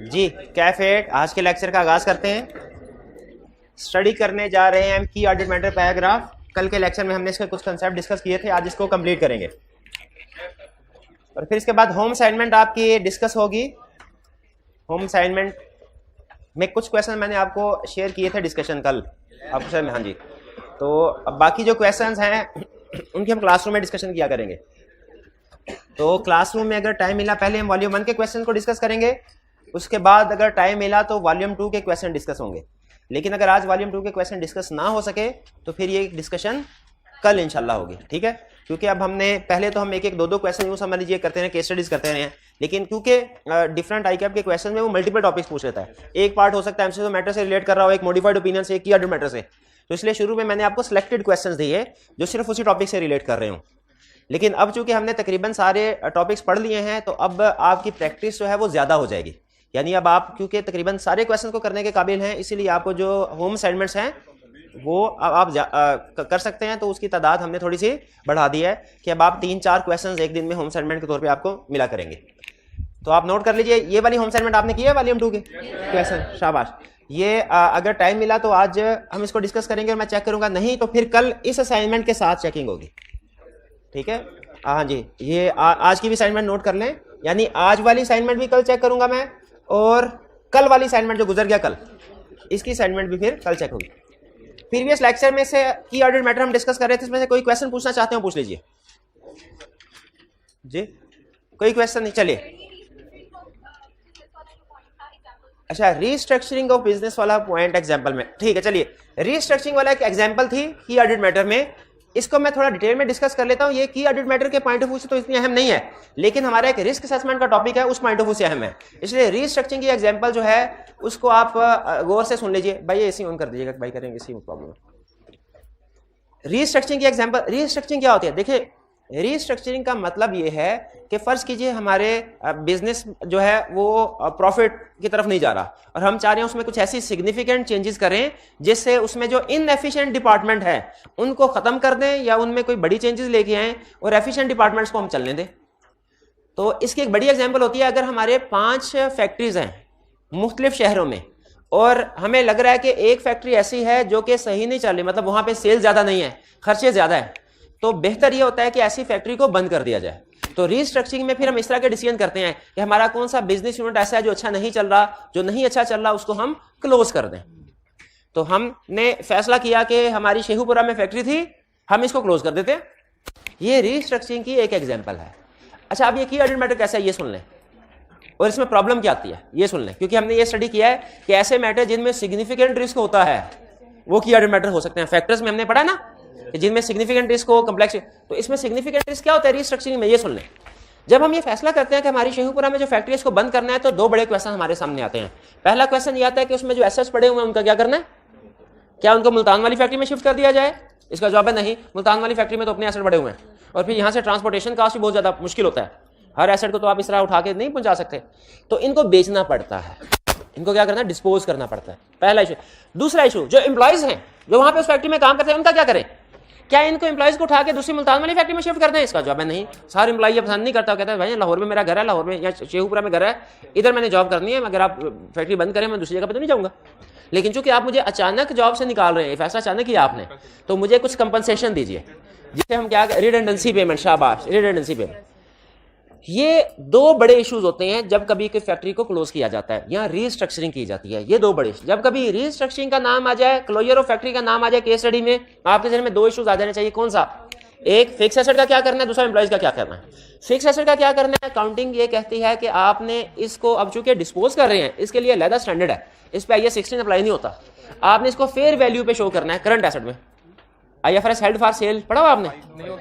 जी कैफेट, आज के लेक्चर का आगाज करते हैं। स्टडी करने जा रहे हैं हम की ऑडिट मैटर पैराग्राफ। कल के लेक्चर में हमने इसके कुछ कंसेप्ट डिस्कस किए थे, आज इसको कंप्लीट करेंगे और फिर इसके बाद होम असाइनमेंट आपकी डिस्कस होगी। होम असाइनमेंट में कुछ क्वेश्चन मैंने आपको शेयर किए थे डिस्कशन कल आपको सर में। हाँ जी, तो अब बाकी जो क्वेश्चंस हैं उनकी हम क्लासरूम में डिस्कशन किया करेंगे। तो क्लासरूम में अगर टाइम मिला पहले हम वॉल्यूम 1 के क्वेश्चन को डिस्कस करेंगे, उसके बाद अगर टाइम मिला तो वॉल्यूम 2 के क्वेश्चन डिस्कस होंगे। लेकिन अगर आज वॉल्यूम 2 के क्वेश्चन डिस्कस ना हो सके तो फिर ये डिस्कशन कल इंशाल्लाह होगी, ठीक है। क्योंकि अब हमने पहले तो हम एक एक दो क्वेश्चन यूँ समझ लीजिए करते हैं, केस स्टडीज करते रहे हैं, लेकिन क्योंकि डिफरेंट आईकैप के क्वेश्चन में वो मल्टीपल टॉपिक्स पूछ लेता है। एक पार्ट हो सकता है एमसीक्यू मैटर से रिलेट कर रहा हो, एक मॉडिफाइड ओपिनियन से, एक की ऑडिट मैटर से। तो इसलिए शुरू में मैंने आपको सिलेक्टेड क्वेश्चन दिए जो सिर्फ उसी टॉपिक से रिलेट कर रहे हूँ। लेकिन अब चूंकि हमने तकरीबन सारे टॉपिक्स पढ़ लिए हैं तो अब आपकी प्रैक्टिस जो है वो ज़्यादा हो जाएगी। यानी अब आप क्योंकि तकरीबन सारे क्वेश्चन को करने के काबिल हैं, इसीलिए आपको जो होम असाइनमेंट्स हैं वो आप कर सकते हैं। तो उसकी तादाद हमने थोड़ी सी बढ़ा दी है कि अब आप 3-4 क्वेश्चन एक दिन में होम असाइनमेंट के तौर पे आपको मिला करेंगे। तो आप नोट कर लीजिए, ये वाली होम असाइनमेंट आपने किया है वॉल्यूम 2 के क्वेश्चन, शाबाश। ये अगर टाइम मिला तो आज हम इसको डिस्कस करेंगे और मैं चेक करूंगा, नहीं तो फिर कल इस असाइनमेंट के साथ चेकिंग होगी, ठीक है। हाँ जी, ये आज की भी असाइनमेंट नोट कर लें। यानी आज वाली असाइनमेंट भी कल चेक करूंगा मैं, और कल वाली असाइनमेंट जो गुजर गया कल, इसकी असाइनमेंट भी फिर कल चेक होगी। प्रीवियस लेक्चर में से की ऑडिट मैटर हम डिस्कस कर रहे थे, इसमें से कोई क्वेश्चन पूछना चाहते हो पूछ लीजिए जी। कोई क्वेश्चन नहीं, चलिए। अच्छा, रीस्ट्रक्चरिंग ऑफ बिजनेस वाला पॉइंट एग्जांपल में, ठीक है। चलिए, रीस्ट्रक्चरिंग वाला एक एग्जांपल थी की ऑडिट मैटर में, इसको मैं थोड़ा डिटेल में डिस्कस कर लेता हूं। ये की ऑडिट मैटर के पॉइंट ऑफ व्यू से तो इतनी अहम नहीं है, लेकिन हमारा एक रिस्क असेसमेंट का टॉपिक है, उस पॉइंट ऑफ व्यू से अहम है। इसलिए रीस्ट्रक्चरिंग की एग्जांपल जो है उसको आप गौर से सुन लीजिए। भाई ये एसी ऑन कर दीजिएगा, भाई करेंगे इसी प्रॉब्लम। रीस्ट्रक्चरिंग की एग्जांपल, रीस्ट्रक्चरिंग क्या होती है? देखिए, रीस्ट्रक्चरिंग का मतलब ये है कि फर्ज कीजिए हमारे बिजनेस जो है वो प्रॉफिट की तरफ नहीं जा रहा और हम चाह रहे हैं उसमें कुछ ऐसी सिग्निफिकेंट चेंजेस करें जिससे उसमें जो इनएफिशिएंट डिपार्टमेंट है उनको खत्म कर दें या उनमें कोई बड़ी चेंजेस लेके आए और एफिशिएंट डिपार्टमेंट्स को हम चलने दें। तो इसकी एक बड़ी एग्जांपल होती है, अगर हमारे 5 फैक्ट्रीज हैं मुख्तलिफ शहरों में और हमें लग रहा है कि एक फैक्ट्री ऐसी है जो कि सही नहीं चल रही, मतलब वहां पे सेल ज्यादा नहीं है, खर्चे ज्यादा है, तो बेहतर यह होता है कि ऐसी फैक्ट्री को बंद कर दिया जाए। तो रीस्ट्रक्चरिंग में फिर हम इस तरह के डिसीजन करते हैं कि हमारा कौन सा बिजनेस यूनिट ऐसा है जो अच्छा नहीं चल रहा, जो नहीं अच्छा चल रहा, उसको हम क्लोज कर दें। तो हमने फैसला किया कि हमारी शेखुपुरा में फैक्ट्री थी, हम इसको क्लोज कर देते हैं। ये रीस्ट्रक्चरिंग की एक एग्जाम्पल है। अच्छा, अब ये की ऑडिट मैटर कैसा है ये सुन लें, और इसमें प्रॉब्लम क्या आती है ये सुन लें, क्योंकि हमने ये स्टडी किया है कि ऐसे मैटर जिनमें सिग्निफिकेंट रिस्क होता है वो की ऑडिट मैटर हो सकते हैं। फैक्टर्स में हमने पढ़ा ना जिनमें सिग्निफिकेंट रिस्क हो, कॉम्प्लेक्स, तो इसमें सिग्निफिकेंट रिस्क क्या होता है रीस्ट्रक्चरिंग में, ये सुन लें। जब हम ये फैसला करते हैं कि हमारी शेखुपुरा में जो फैक्ट्री है इसको बंद करना है, तो 2 बड़े क्वेश्चन हमारे सामने आते हैं। पहला क्वेश्चन ये आता है कि उसमें जो एसेट्स पड़े हुए हैं उनका क्या करना है, क्या उनको मुल्तान वाली फैक्ट्री में शिफ्ट कर दिया जाए? इसका जवाब है नहीं, मुल्तान वाली फैक्ट्री में तो अपने एसेट पड़े हुए हैं और फिर यहाँ से ट्रांसपोर्टेशन कास्ट भी बहुत ज्यादा मुश्किल होता है, हर एसेट को तो आप इस तरह उठा के नहीं पहुंचा सकते, तो इनको बेचना पड़ता है, इनको क्या करना है, डिस्पोज करना पड़ता है। पहला इशू। दूसरा इशू, जो एम्प्लॉइज हैं जो वहां पे उस फैक्ट्री में काम करते हैं उनका क्या करें, क्या इनको एम्प्लॉइज को उठा के दूसरी मुल्तान वाली फैक्ट्री में शिफ्ट कर दें? इसका जवाब है नहीं। सारे एम्प्लॉय पसंद नहीं करता, कहता है भाई लाहौर में मेरा घर है, लाहौर में या शेखुपुरा में घर है, इधर मैंने जॉब करनी है, अगर आप फैक्ट्री बंद करें मैं दूसरी जगह पर तो नहीं जाऊंगा। लेकिन चूंकि आप मुझे अचानक जॉब से निकाल रहे हैं, फैसला अचानक किया आपने, तो मुझे कुछ कंपनसेशन दीजिए, जिसे हम क्या, रिडंडेंसी पेमेंट, शाबाश, रिडंडेंसी पेमेंट। ये 2 बड़े इश्यूज होते हैं जब कभी कोई फैक्ट्री को क्लोज किया जाता है या रीस्ट्रक्चरिंग की जाती है। ये 2 बड़े, जब कभी रीस्ट्रक्चरिंग का नाम आ जाए, क्लोजर ऑफ फैक्ट्री का नाम आ जाए केस स्टडी में, आपके जहन में 2 इश्यूज आ जाने चाहिए। कौन सा? एक, फिक्स एसेट का क्या करना है, दूसरा एम्प्लॉइज का क्या करना है। फिक्स एसेट का क्या करना है, अकाउंटिंग ये कहती है कि आपने इसको अब चूंकि डिस्पोज कर रहे हैं, इसके लिए अलग स्टैंडर्ड है, इस पे IAS 16 अप्लाई नहीं होता, आपने इसको फेयर वैल्यू पे शो करना है करंट एसेट में। IFRS हेल्ड फॉर सेल पढ़ा हुआ आपने?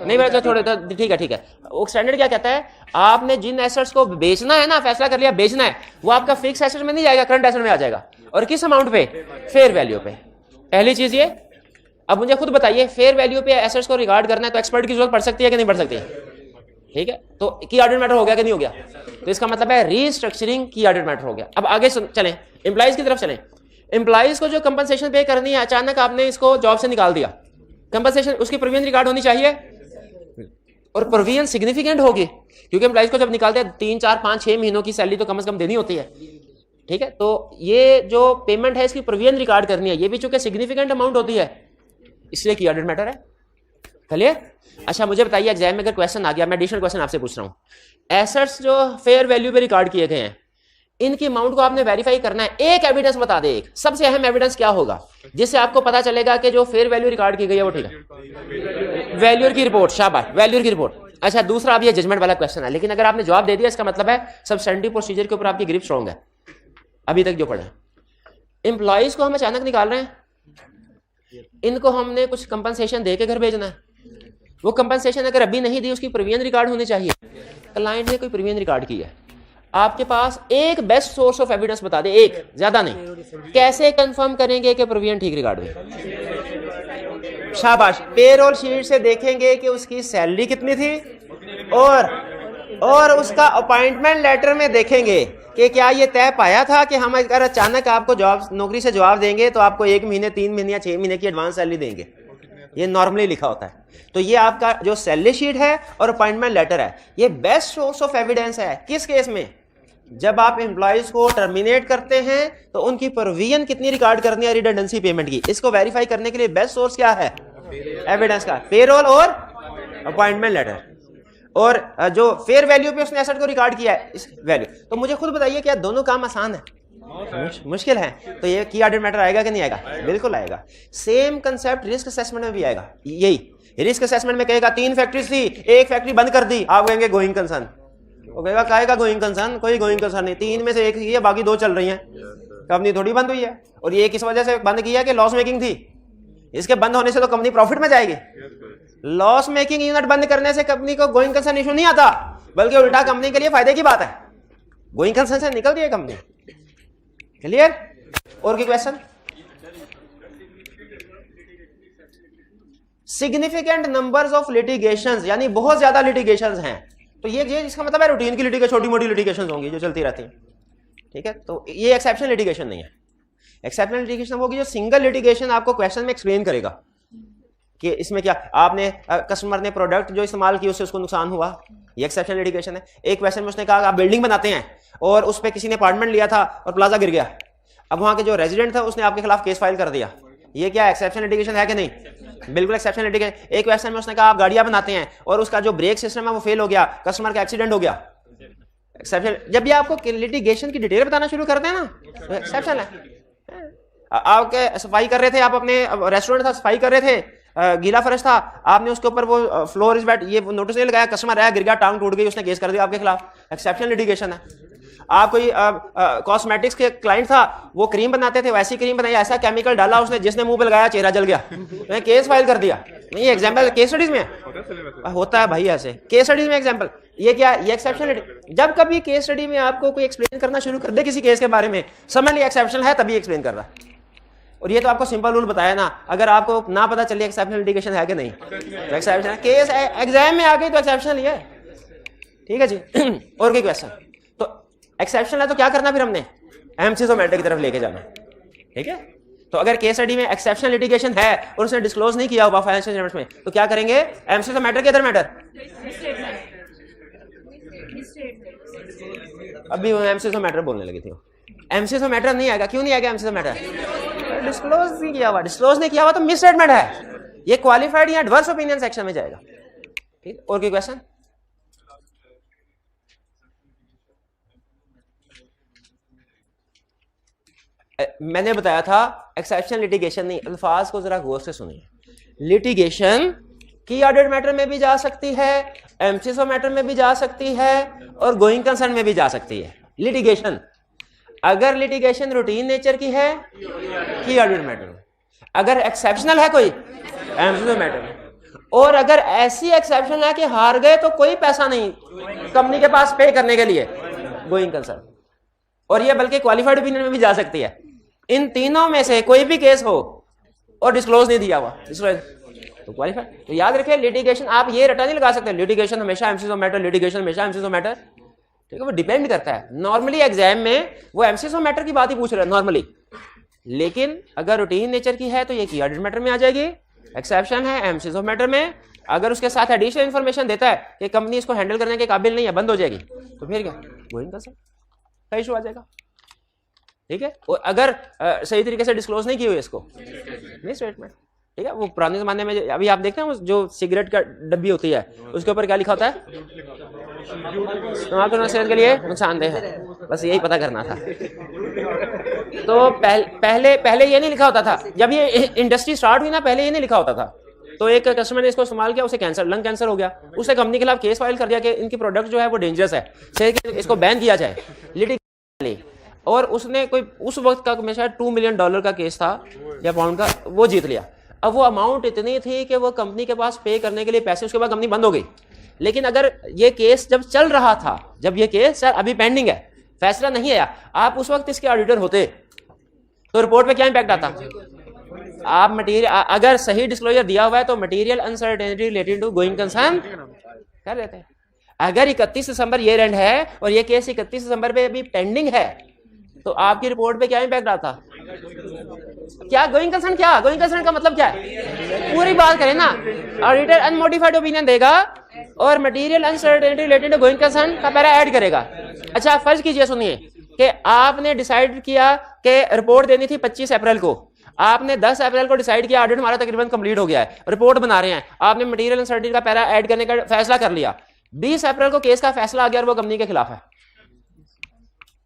नहीं पढ़ा? थोड़े तो ठीक है, ठीक है। वो स्टैंडर्ड क्या कहता है, आपने जिन एसेट्स को बेचना है ना, फैसला कर लिया बेचना है, वो आपका फिक्स एसेट में नहीं जाएगा, करंट एसेट में आ जाएगा। और किस अमाउंट पे? फेयर वैल्यू पे। पहली चीज ये। अब मुझे खुद बताइए, फेयर वैल्यू पे एसेट्स को रिगार्ड करना है तो एक्सपर्ट की जरूरत पड़ सकती है कि नहीं पड़ सकती? ठीक है, तो की ऑडिट मैटर हो गया कि नहीं हो गया? तो इसका मतलब है रीस्ट्रक्चरिंग की ऑडिट मैटर हो गया। अब आगे चलें, एम्प्लॉइज की तरफ चलें। एम्प्लॉइज को जो कंपनसेशन पे करनी है, अचानक आपने इसको जॉब से निकाल दिया, कंपनसेशन उसकी प्रोविजन रिकॉर्ड होनी चाहिए और प्रोविजन सिग्निफिकेंट होगी, क्योंकि एम्प्लॉइज को जब निकालते हैं 3, 4, 5, 6 महीनों की सैलरी तो कम से कम देनी होती है। ठीक है, तो ये जो पेमेंट है इसकी प्रोविजन रिकॉर्ड करनी है, ये भी चूंकि सिग्निफिकेंट अमाउंट होती है इसलिए की ऑडिट मैटर है। क्लियर? अच्छा मुझे बताइए एग्जाम में अगर क्वेश्चन आ गया, मैं एडिशनल क्वेश्चन आपसे पूछ रहा हूँ, एसेट्स जो फेयर वैल्यू पे रिकॉर्ड किए गए हैं इनकी अमाउंट को आपने वेरीफाई करना है, एक एविडेंस बता दे, एक सबसे अहम एविडेंस क्या होगा जिससे आपको पता चलेगा कि जो फेयर वैल्यू रिकॉर्ड की गई है वो ठीक है? वैल्यूअर की रिपोर्ट, शाबाश, वैल्यूअर की रिपोर्ट। अच्छा दूसरा, अब ये जजमेंट वाला क्वेश्चन है, लेकिन अगर आपने जवाब दे दिया इसका मतलब है सब्सटेंटिव प्रोसीजर के ऊपर आपकी ग्रिप स्ट्रॉन्ग है अभी तक जो पढ़ा है। एम्प्लॉइज को हम अचानक निकाल रहे हैं, इनको हमने कुछ कंपनसेशन दे के घर भेजना है, वो कंपनसेशन अगर अभी नहीं दी उसकी प्रोविजन रिकॉर्ड होनी चाहिए। क्लाइंट ने कोई प्रोविजन रिकॉर्ड की है, आपके पास एक बेस्ट सोर्स ऑफ एविडेंस बता दे, एक, ज्यादा नहीं, कैसे कंफर्म करेंगे कि प्रोविजन ठीक रिकॉर्ड हुई? शाबाश, पेरोल शीट से देखेंगे कि उसकी सैलरी कितनी थी और उसका अपॉइंटमेंट लेटर में देखेंगे कि क्या ये तय पाया था कि हम अगर अचानक आपको जॉब नौकरी से जवाब देंगे तो आपको 1 महीने 3 महीने या 6 महीने की एडवांस सैलरी देंगे, ये नॉर्मली लिखा होता है। तो ये आपका जो सैलरी शीट है और अपॉइंटमेंट लेटर है ये बेस्ट सोर्स ऑफ एविडेंस है। किस केस में? जब आप एम्प्लॉइज को टर्मिनेट करते हैं तो उनकी प्रोविजन कितनी रिकॉर्ड करनी है रिडंडेंसी पेमेंट की, इसको वेरीफाई करने के लिए बेस्ट सोर्स क्या है एविडेंस का? पेरोल और अपॉइंटमेंट लेटर, और जो फेयर वैल्यू पे उसने एसेट को रिकॉर्ड किया है इस वैल्यू। तो मुझे खुद बताइए क्या दोनों काम आसान है? मुश्किल है। तो ये की ऑडिट मैटर आएगा कि नहीं आएगा? बिल्कुल आएगा। सेम कंसेप्ट रिस्क असेसमेंट में भी आएगा। यही रिस्क असेसमेंट में कहेगा 3 फैक्ट्रीज थी, एक फैक्ट्री बंद कर दी, आप कहेंगे गोइंग कंसर्न, वो कहेगा काहेगा गोइंग कंसर्न, कोई गोइंग कंसर्न नहीं, 3 में से एक ही है, बाकी 2 चल रही हैं, कंपनी थोड़ी बंद हुई है। और ये किस वजह से बंद किया कि लॉस मेकिंग थी, इसके बंद होने से तो कंपनी प्रॉफिट में जाएगी। लॉस मेकिंग यूनिट बंद करने से कंपनी को गोइंग कंसर्न इशू नहीं आता, बल्कि उल्टा कंपनी के लिए फायदे की बात है, गोइंग कंसर्न से निकल गई कंपनी। क्लियर? और की question? Significant numbers of litigations, यानी बहुत ज्यादा लिटिगेशंस हैं, तो ये इसका मतलब है रूटीन की लिटिगेशन, छोटी मोटी लिटिगेशंस होंगी जो चलती रहती हैं। ठीक है, तो ये एक्सेप्शनल लिटिगेशन नहीं है। एक्सेप्शनल लिटिगेशन होगी जो सिंगल लिटिगेशन आपको क्वेश्चन में एक्सप्लेन करेगा कि इसमें क्या आपने कस्टमर ने प्रोडक्ट जो इस्तेमाल की उससे उसको नुकसान हुआ, ये एक्सेप्शनल लिटिगेशन है। एक क्वेश्चन में उसने कहा आप बिल्डिंग बनाते हैं और उस पर किसी ने अपार्टमेंट लिया था और प्लाजा गिर गया, अब वहां के जो रेजिडेंट था उसने आपके खिलाफ केस फाइल कर दिया, ये क्या एक्सेप्शनल लिटिगेशन है कि नहीं? बिल्कुल एक्सेप्शनल लिटिगेशन। एक क्वेश्चन में उसने कहा आप गाड़ियां बनाते हैं और उसका जो ब्रेक सिस्टम है वो फेल हो गया, कस्टमर का एक्सीडेंट हो गया, एक्सेप्शनल। जब भी आपको लिटिगेशन की डिटेल बताना शुरू करते हैं ना तो एक्सेप्शनल है। आपके सफाई कर रहे थे, आप अपने रेस्टोरेंट था सफाई कर रहे थे, गीला फर्श था, आपने उसके ऊपर वो फ्लोर इज वेट ये नोटिस नहीं लगाया, कस्टमर आया गिर गया, टांग टूट गई, उसने केस कर दिया आपके खिलाफ, एक्सेप्शनल लिटिगेशन है। आप कोई कॉस्मेटिक्स के क्लाइंट था, वो क्रीम बनाते थे, वैसी क्रीम बनाई, ऐसा केमिकल डाला उसने, जिसने मुंह पे लगाया चेहरा जल गया, मैंने केस फाइल कर दिया। नहीं एग्जांपल केस स्टडीज में होता है भाई, ऐसे केस स्टडीज में एग्जांपल। ये क्या? ये एक्सेप्शनल। जब कभी केस स्टडी में आपको कोई एक्सप्लेन करना शुरू कर दे किसी केस के बारे में, समझ लिया एक्सेप्शनल है, तभी एक्सप्लेन कर रहा है। और ये तो आपको सिंपल रूल बताया ना, अगर आपको ना पता चले एक्सेप्शनल लिटिगेशन है कि नहीं, तो एक्सेप्शनल केस एग्जाम में आ गई तो एक्सेप्शनल ही है। ठीक है जी। और कोई क्वेश्चन? तो एक्सेप्शनल है तो क्या करना फिर हमने? एमसीजो मैटर की तरफ लेके जाना। ठीक है, तो अगर केस स्टडी में एक्सेप्शनल लिटिगेशन है और उसने डिस्क्लोज नहीं किया हुआ फाइनेंशियल स्टेटमेंट्स में, तो क्या करेंगे? एमसीजो मैटर के अदर मैटर। अभी वो एमसीजो मैटर बोलने लगी थी, एमसीजो मैटर नहीं आएगा। क्यों नहीं आएगा एमसीजो मैटर? डिस्क्लोज नहीं किया हुआ, डिस्क्लोज नहीं किया हुआ तो मिस स्टेटमेंट है, ये क्वालिफाइड या एडवर्स ओपिनियन सेक्शन में जाएगा। ठीक, और कोई क्वेश्चन? मैंने बताया था एक्सेप्शनल लिटिगेशन नहीं, अल्फाज को जरा गौर से सुनिए। लिटिगेशन की ऑडिट मैटर में भी जा सकती है, एमसीजो मैटर में भी जा सकती है और गोइंग कंसर्न में भी जा सकती है। लिटिगेशन अगर लिटिगेशन रूटीन नेचर की है की ऑडिट मैटर में, अगर एक्सेप्शनल है कोई एमसीजो मैटर में, और अगर ऐसी एक्सेप्शन है कि हार गए तो कोई पैसा नहीं कंपनी के पास पे करने के लिए, गोइंग कंसर्न। और ये बल्कि क्वालिफाइड ओपिनियन में भी जा सकती है। इन तीनों में से कोई भी केस हो और डिस्क्लोज नहीं दिया हुआ, डिस्क्लोज तो क्वालिफाइड। तो याद रखिए लिटिगेशन आप ये रटा नहीं लगा सकते लिटिगेशन हमेशा एमसीजो मैटर, लिटिगेशन हमेशा एमसीजो मैटर। ठीक है, वो डिपेंड करता है। नॉर्मली एग्जाम में वो एमसीजो मैटर की बात ही पूछ रहे हैं नॉर्मली, लेकिन अगर रूटीन नेचर की है तो ये की ऑडिट मैटर में आ जाएगी, एक्सेप्शन है एमसीजो मैटर में। अगर उसके साथ एडिशनल इंफॉर्मेशन देता है कि कंपनी इसको हैंडल करने के काबिल नहीं है, बंद हो जाएगी, तो फिर क्या गोइंग कंसर्न का इशू आ जाएगा। ठीक है, और अगर सही तरीके से डिस्क्लोज नहीं की हुई इसको, नहीं स्टेटमेंट, ठीक है। वो पुराने जमाने में अभी आप देखते हैं जो सिगरेट का डब्बी होती है उसके ऊपर क्या लिखा होता है, तम्बाकू सेहत के लिए नुकसानदेह है, बस यही पता करना था। तो पहले ये नहीं लिखा होता था, जब ये इंडस्ट्री स्टार्ट हुई ना पहले ये नहीं लिखा होता था। तो एक कस्टमर ने इसको इस्तेमाल किया, उसे कैंसर, लंग कैंसर हो गया, उसने कंपनी के खिलाफ केस फाइल कर दिया कि इनकी प्रोडक्ट जो है वो डेंजरस है, इसको बैन किया जाए, लिटिगेशन। और उसने कोई उस वक्त का शायद $2 मिलियन का केस था या पाउंड का, वो जीत लिया। अब वो अमाउंट इतनी थी कि वो कंपनी के पास पे करने के लिए पैसे, उसके बाद कंपनी बंद हो गई। लेकिन अगर ये केस जब चल रहा था, जब ये केस सर अभी पेंडिंग है, फैसला नहीं आया, आप उस वक्त इसके ऑडिटर होते तो रिपोर्ट पे क्या इंपैक्ट आता? आप मटेरियल अगर सही डिस्क्लोजर दिया हुआ है तो material uncertainty related to going concern कर लेते हैं। अगर 31 दिसंबर ईयर एंड है और ये केस 31 दिसंबर पे अभी पेंडिंग है तो आपकी रिपोर्ट पे क्या इंपैक्ट आता? क्या गोइंग कंसर्न, क्या गोइंग कंसर्न का मतलब क्या है? पूरी बात करें ना, ऑडिटर अनमोडिफाइड ओपिनियन देगा और material uncertainty related to going concern का पैरा ऐड करेगा। अच्छा फर्ज कीजिए, सुनिए कि आपने डिसाइड किया कि रिपोर्ट देनी थी 25 अप्रैल को, आपने 10 अप्रैल को डिसाइड किया ऑडिट हमारा तकरीबन कंप्लीट हो गया है, रिपोर्ट बना रहे हैं, आपने मटेरियल अनसर्टेनिटी का पैरा ऐड करने का फैसला कर लिया, 20 अप्रैल को केस का फैसला आ गया और वो कंपनी के खिलाफ है।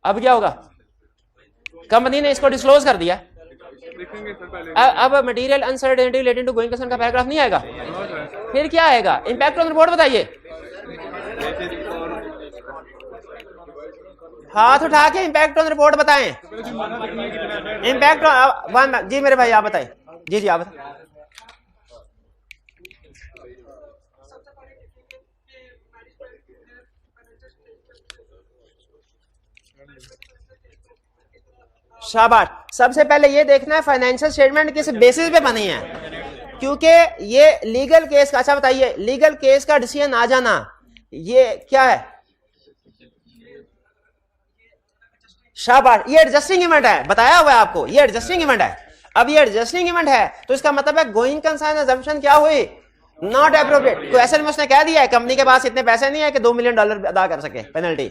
अब क्या होगा? कंपनी ने इसको डिस्क्लोज कर दिया, अब material uncertainty related to going concern का पैराग्राफ नहीं आएगा, फिर क्या आएगा? इंपैक्ट ऑन रिपोर्ट बताइए। हाथ उठा के इंपैक्ट ऑन रिपोर्ट बताएं। इंपैक्ट ऑन, जी मेरे भाई आप बताएं। जी जी आप बताएं। शाबाश। सबसे पहले ये देखना है फाइनेंशियल स्टेटमेंट किस बेसिस पे बनी है, क्योंकि ये लीगल केस का, अच्छा बताइए, लीगल केस का डिसीजन आ जाना ये क्या है? शाबाश, ये एडजस्टिंग इवेंट है, बताया हुआ है आपको, ये एडजस्टिंग इवेंट है। अब ये एडजस्टिंग इवेंट है तो इसका मतलब है गोइंग कंसर्न अजम्पशन क्या हुई? Not appropriate. क्वेश्चन में उसने कह दिया है कंपनी के पास इतने पैसे नहीं है कि $2 मिलियन अदा कर सके पेनल्टी,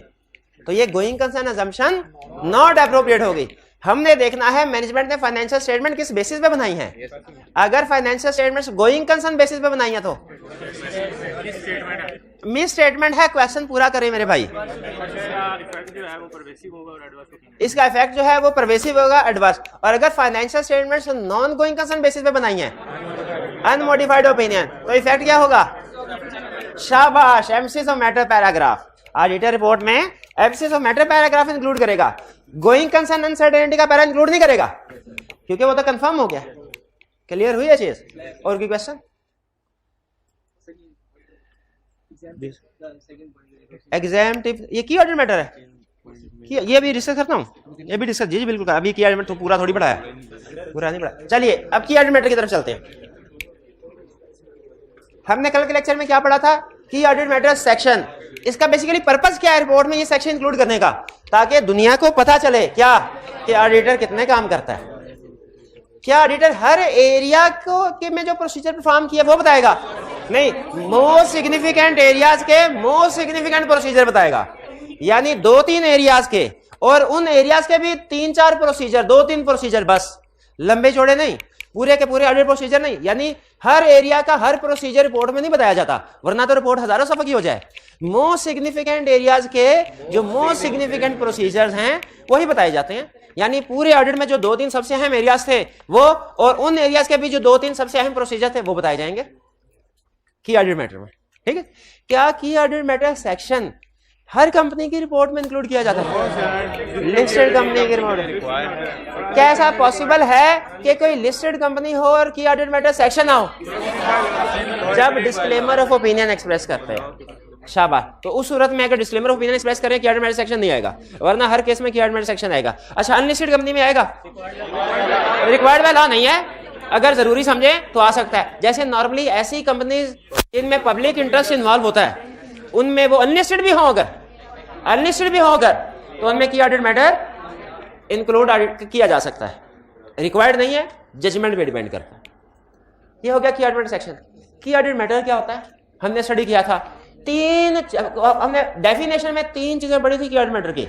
तो ये going concern assumption not appropriate होगी। हमने देखना है मैनेजमेंट ने फाइनेंशियल स्टेटमेंट किस बेसिस पे बनाई है। अगर financial statement going concern basis पे बनाई है तो मिस स्टेटमेंट है। क्वेश्चन पूरा करें मेरे भाई। इसका इफेक्ट जो है वो परवेसिव होगा, एडवर्स। और अगर financial statement non going concern basis पे बनाई है, अनमोडिफाइड ओपिनियन, तो इफेक्ट क्या होगा? शाबाश, emphasis of matter paragraph. Auditor report में emphasis of matter paragraph include करेगा, गोइंग कंसर्न अनसर्टेनिटी का पैरा इंक्लूड नहीं करेगा, क्योंकि वो तो कंफर्म हो गया। क्लियर हुई है चीज? और कोई क्वेश्चन? एग्जाम्पटिव, ये की ऑडिट मैटर है, ये भी डिस्कस करता हूँ, ये भी डिस्कस, जी बिल्कुल। अभी की ऑडिट मैटर तो पूरा थोड़ी पढ़ा है, पूरा नहीं पढ़ा। चलिए अब की ऑडिट मैटर की तरफ चलते हैं। हमने कल के लेक्चर में क्या पढ़ा था? की ऑडिट मैटर सेक्शन। इसका बेसिकली पर्पस क्या है रिपोर्ट में ये सेक्शन इंक्लूड करने का? ताकि दुनिया को पता चले क्या कि ऑडिटर कितने काम करता है। क्या ऑडिटर हर एरिया को के में जो प्रोसीजर परफॉर्म किया वो बताएगा? नहीं, मोस्ट सिग्निफिकेंट एरियाज के मोस्ट सिग्निफिकेंट प्रोसीजर बताएगा, यानी 2-3 एरियाज के, और उन एरियाज के भी 3-4 प्रोसीजर, 2-3 प्रोसीजर बस, लंबे चौड़े नहीं, पूरे के पूरे ऑडिट प्रोसीजर नहीं। यानी हर एरिया का हर प्रोसीजर रिपोर्ट में नहीं बताया जाता, वरना तो रिपोर्ट हजारों सफा की हो जाए। मोस्ट सिग्निफिकेंट एरियाज के जो मोस्ट सिग्निफिकेंट प्रोसीजर्स हैं वही बताए जाते हैं। यानी पूरे ऑडिट में जो 2-3 सबसे अहम एरियाज थे वो, और उन एरियाज के भी जो 2-3 सबसे अहम प्रोसीजर थे वो बताए जाएंगे की ऑडिट मैटर में। ठीक है? क्या की ऑडिट मैटर सेक्शन हर कंपनी की रिपोर्ट में इंक्लूड किया जाता है? लिस्टेड कंपनी की रिपोर्ट। क्या ऐसा पॉसिबल है कि कोई लिस्टेड कंपनी हो और की ऑडिट मैटर सेक्शन ना हो? जब डिस्क्लेमर ऑफ ओपिनियन एक्सप्रेस करते हैं, शाबाश, तो उस सूरत में अगर डिस्क्लेमर ऑफ ओपिनियन एक्सप्रेस करें की ऑडिट मैटर सेक्शन नहीं आएगा, वरना हर केस में की ऑडिट मैटर सेक्शन आएगा। अच्छा, अनलिस्टेड कंपनी में आएगा? रिक्वायर्ड बाय लॉ नहीं है, अगर जरूरी समझे तो आ सकता है। जैसे नॉर्मली ऐसी कंपनीज जिनमें पब्लिक इंटरेस्ट इन्वॉल्व होता है उनमें वो अनलिस्टेड भी हो, अगर तो उनमें की ऑडिट मैटर इंक्लूड किया जा सकता है। रिक्वायर्ड नहीं है, जजमेंट पे डिपेंड करता है। ये हो गया की ऑडिट मैटर सेक्शन। की ऑडिट मैटर क्या होता है हमने स्टडी किया था। हमने डेफिनेशन में 3 चीजें पढ़ी थी की ऑडिट मैटर की।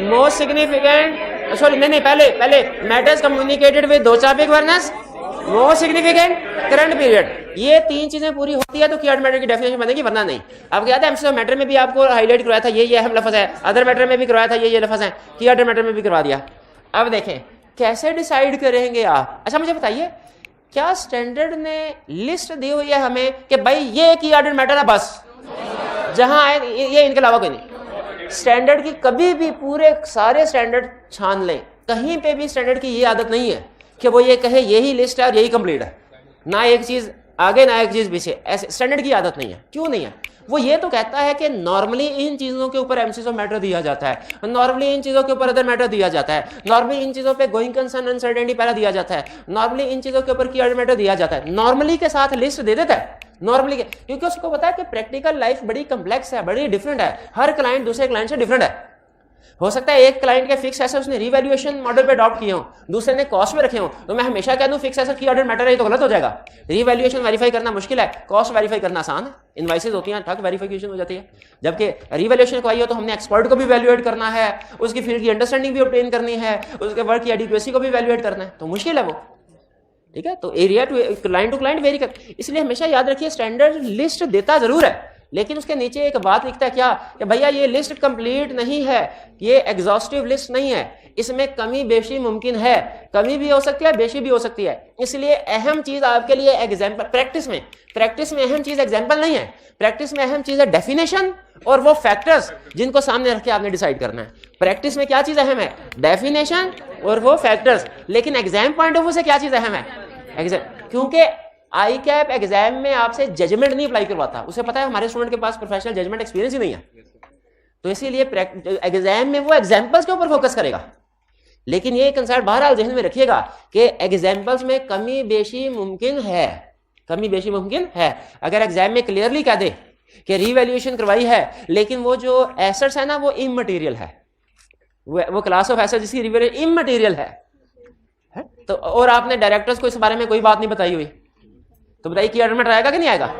मोस्ट सिग्निफिकेंट सॉरी नहीं, पहले मैटर्स कम्युनिकेटेड विद दो चापिक वर्नस नो सिग्निफिकेंट करंट पीरियड, ये 3 चीजें पूरी होती है तो की मैटर की डेफिनेशन बनेगी, वरना नहीं। अब क्या था एमसीक्यू मैटर में भी आपको हाईलाइट करवाया था ये अहम लफ्ज है, अदर मैटर में भी करवाया था ये लफ्ज है, की मैटर में भी करवा दिया। अब देखें कैसे डिसाइड करेंगे आप। अच्छा मुझे बताइए, क्या स्टैंडर्ड ने लिस्ट दी हुई है हमें कि भाई ये की ऑर्डर मैटर है, बस जहां आए ये इनके अलावा कोई नहीं। स्टैंडर्ड की कभी भी पूरे सारे स्टैंडर्ड छान लें, कहीं पे भी स्टैंडर्ड की ये आदत नहीं है कि वो ये कहे यही लिस्ट है और यही कंप्लीट है, ना एक चीज आगे ना एक चीज पीछे, ऐसे स्टैंडर्ड की आदत नहीं है। क्यों नहीं है? वो ये तो कहता है कि नॉर्मली इन चीजों के ऊपर एमसीक्यू मैटर दिया जाता है, नॉर्मली इन चीजों के ऊपर अदर मैटर दिया जाता है, नॉर्मली इन चीजों पे गोइंग कंसर्न अनसर्टेनिटी पहला दिया जाता है, नॉर्मली इन चीजों के ऊपर की ऑर्डर मैटर दिया जाता है, नॉर्मली के साथ लिस्ट दे देता है नॉर्मली के, क्योंकि उसको पता है कि प्रैक्टिकल लाइफ बड़ी कम्प्लेक्स है, बड़ी डिफरेंट है, हर क्लाइंट दूसरे क्लाइंट से डिफरेंट है। हो सकता है एक क्लाइंट के फिक्स एसेट उसने रिवैल्यूएशन मॉडल पे अडॉप्ट किए हो, दूसरे ने कॉस्ट में रखे हो, तो मैं हमेशा कह दूं फिक्स एसेट की ऑर्डर मैटर है तो गलत हो जाएगा। रिवैल्यूएशन वेरीफाई करना मुश्किल है, कॉस्ट वेरीफाई करना आसान है, इनवाइसेस होती हैं ठक वेरिफिकेशन हो जाती है। जबकि रिवैल्यूएशन को आई हो तो हमने एक्सपर्ट को भी वैल्यूएट करना है, उसकी फील्ड की अंडरस्टैंडिंग भी ऑब्टेन करनी है, उसके वर्क की एडिक्वेसी को भी वैल्यूएट करना है, तो मुश्किल है वो। ठीक है, तो एरिया टू क्लाइंट वेरी कर, इसलिए हमेशा याद रखिए स्टैंडर्ड लिस्ट देता जरूर है, लेकिन उसके नीचे एक बात लिखता है क्या कि भैया ये लिस्ट कंप्लीट नहीं है, ये एग्जॉस्टिव लिस्ट नहीं है, इसमें कमी बेशी मुमकिन है, कमी भी हो सकती है बेशी भी हो सकती है। इसलिए अहम चीज आपके लिए एग्जाम्पल, प्रैक्टिस में अहम चीज एग्जाम्पल नहीं है, प्रैक्टिस में अहम चीज है डेफिनेशन और वो फैक्टर्स जिनको सामने रख के आपने डिसाइड करना है। प्रैक्टिस में क्या चीज अहम है? डेफिनेशन और वो फैक्टर्स। लेकिन एग्जाम पॉइंट ऑफ व्यू से क्या चीज अहम है? एग्जाम, क्योंकि आई कैप एग्जाम में आपसे जजमेंट नहीं अप्लाई करवाता, उसे पता है हमारे स्टूडेंट के पास प्रोफेशनल जजमेंट एक्सपीरियंस ही नहीं है, तो इसीलिए एग्जाम में वो एग्जाम्पल्स के ऊपर फोकस करेगा। लेकिन ये कंसेप्ट बहरहाल ज़हन में रखिएगा कि एग्जाम्पल्स में कमी बेशी मुमकिन है, कमी बेशी मुमकिन है। अगर एग्जाम में क्लियरली कह दे कि रीवैल्यूएशन करवाई है, लेकिन वो जो एसेट्स है ना वो इममटेरियल है, वो क्लास ऑफ एसेट्स जिसकी रिवैल्यूएशन इममटेरियल है, तो और आपने डायरेक्टर्स को इस बारे में कोई बात नहीं बताई हुई, तो बताइए की ऑर्डर मैटर आएगा कि नहीं आएगा?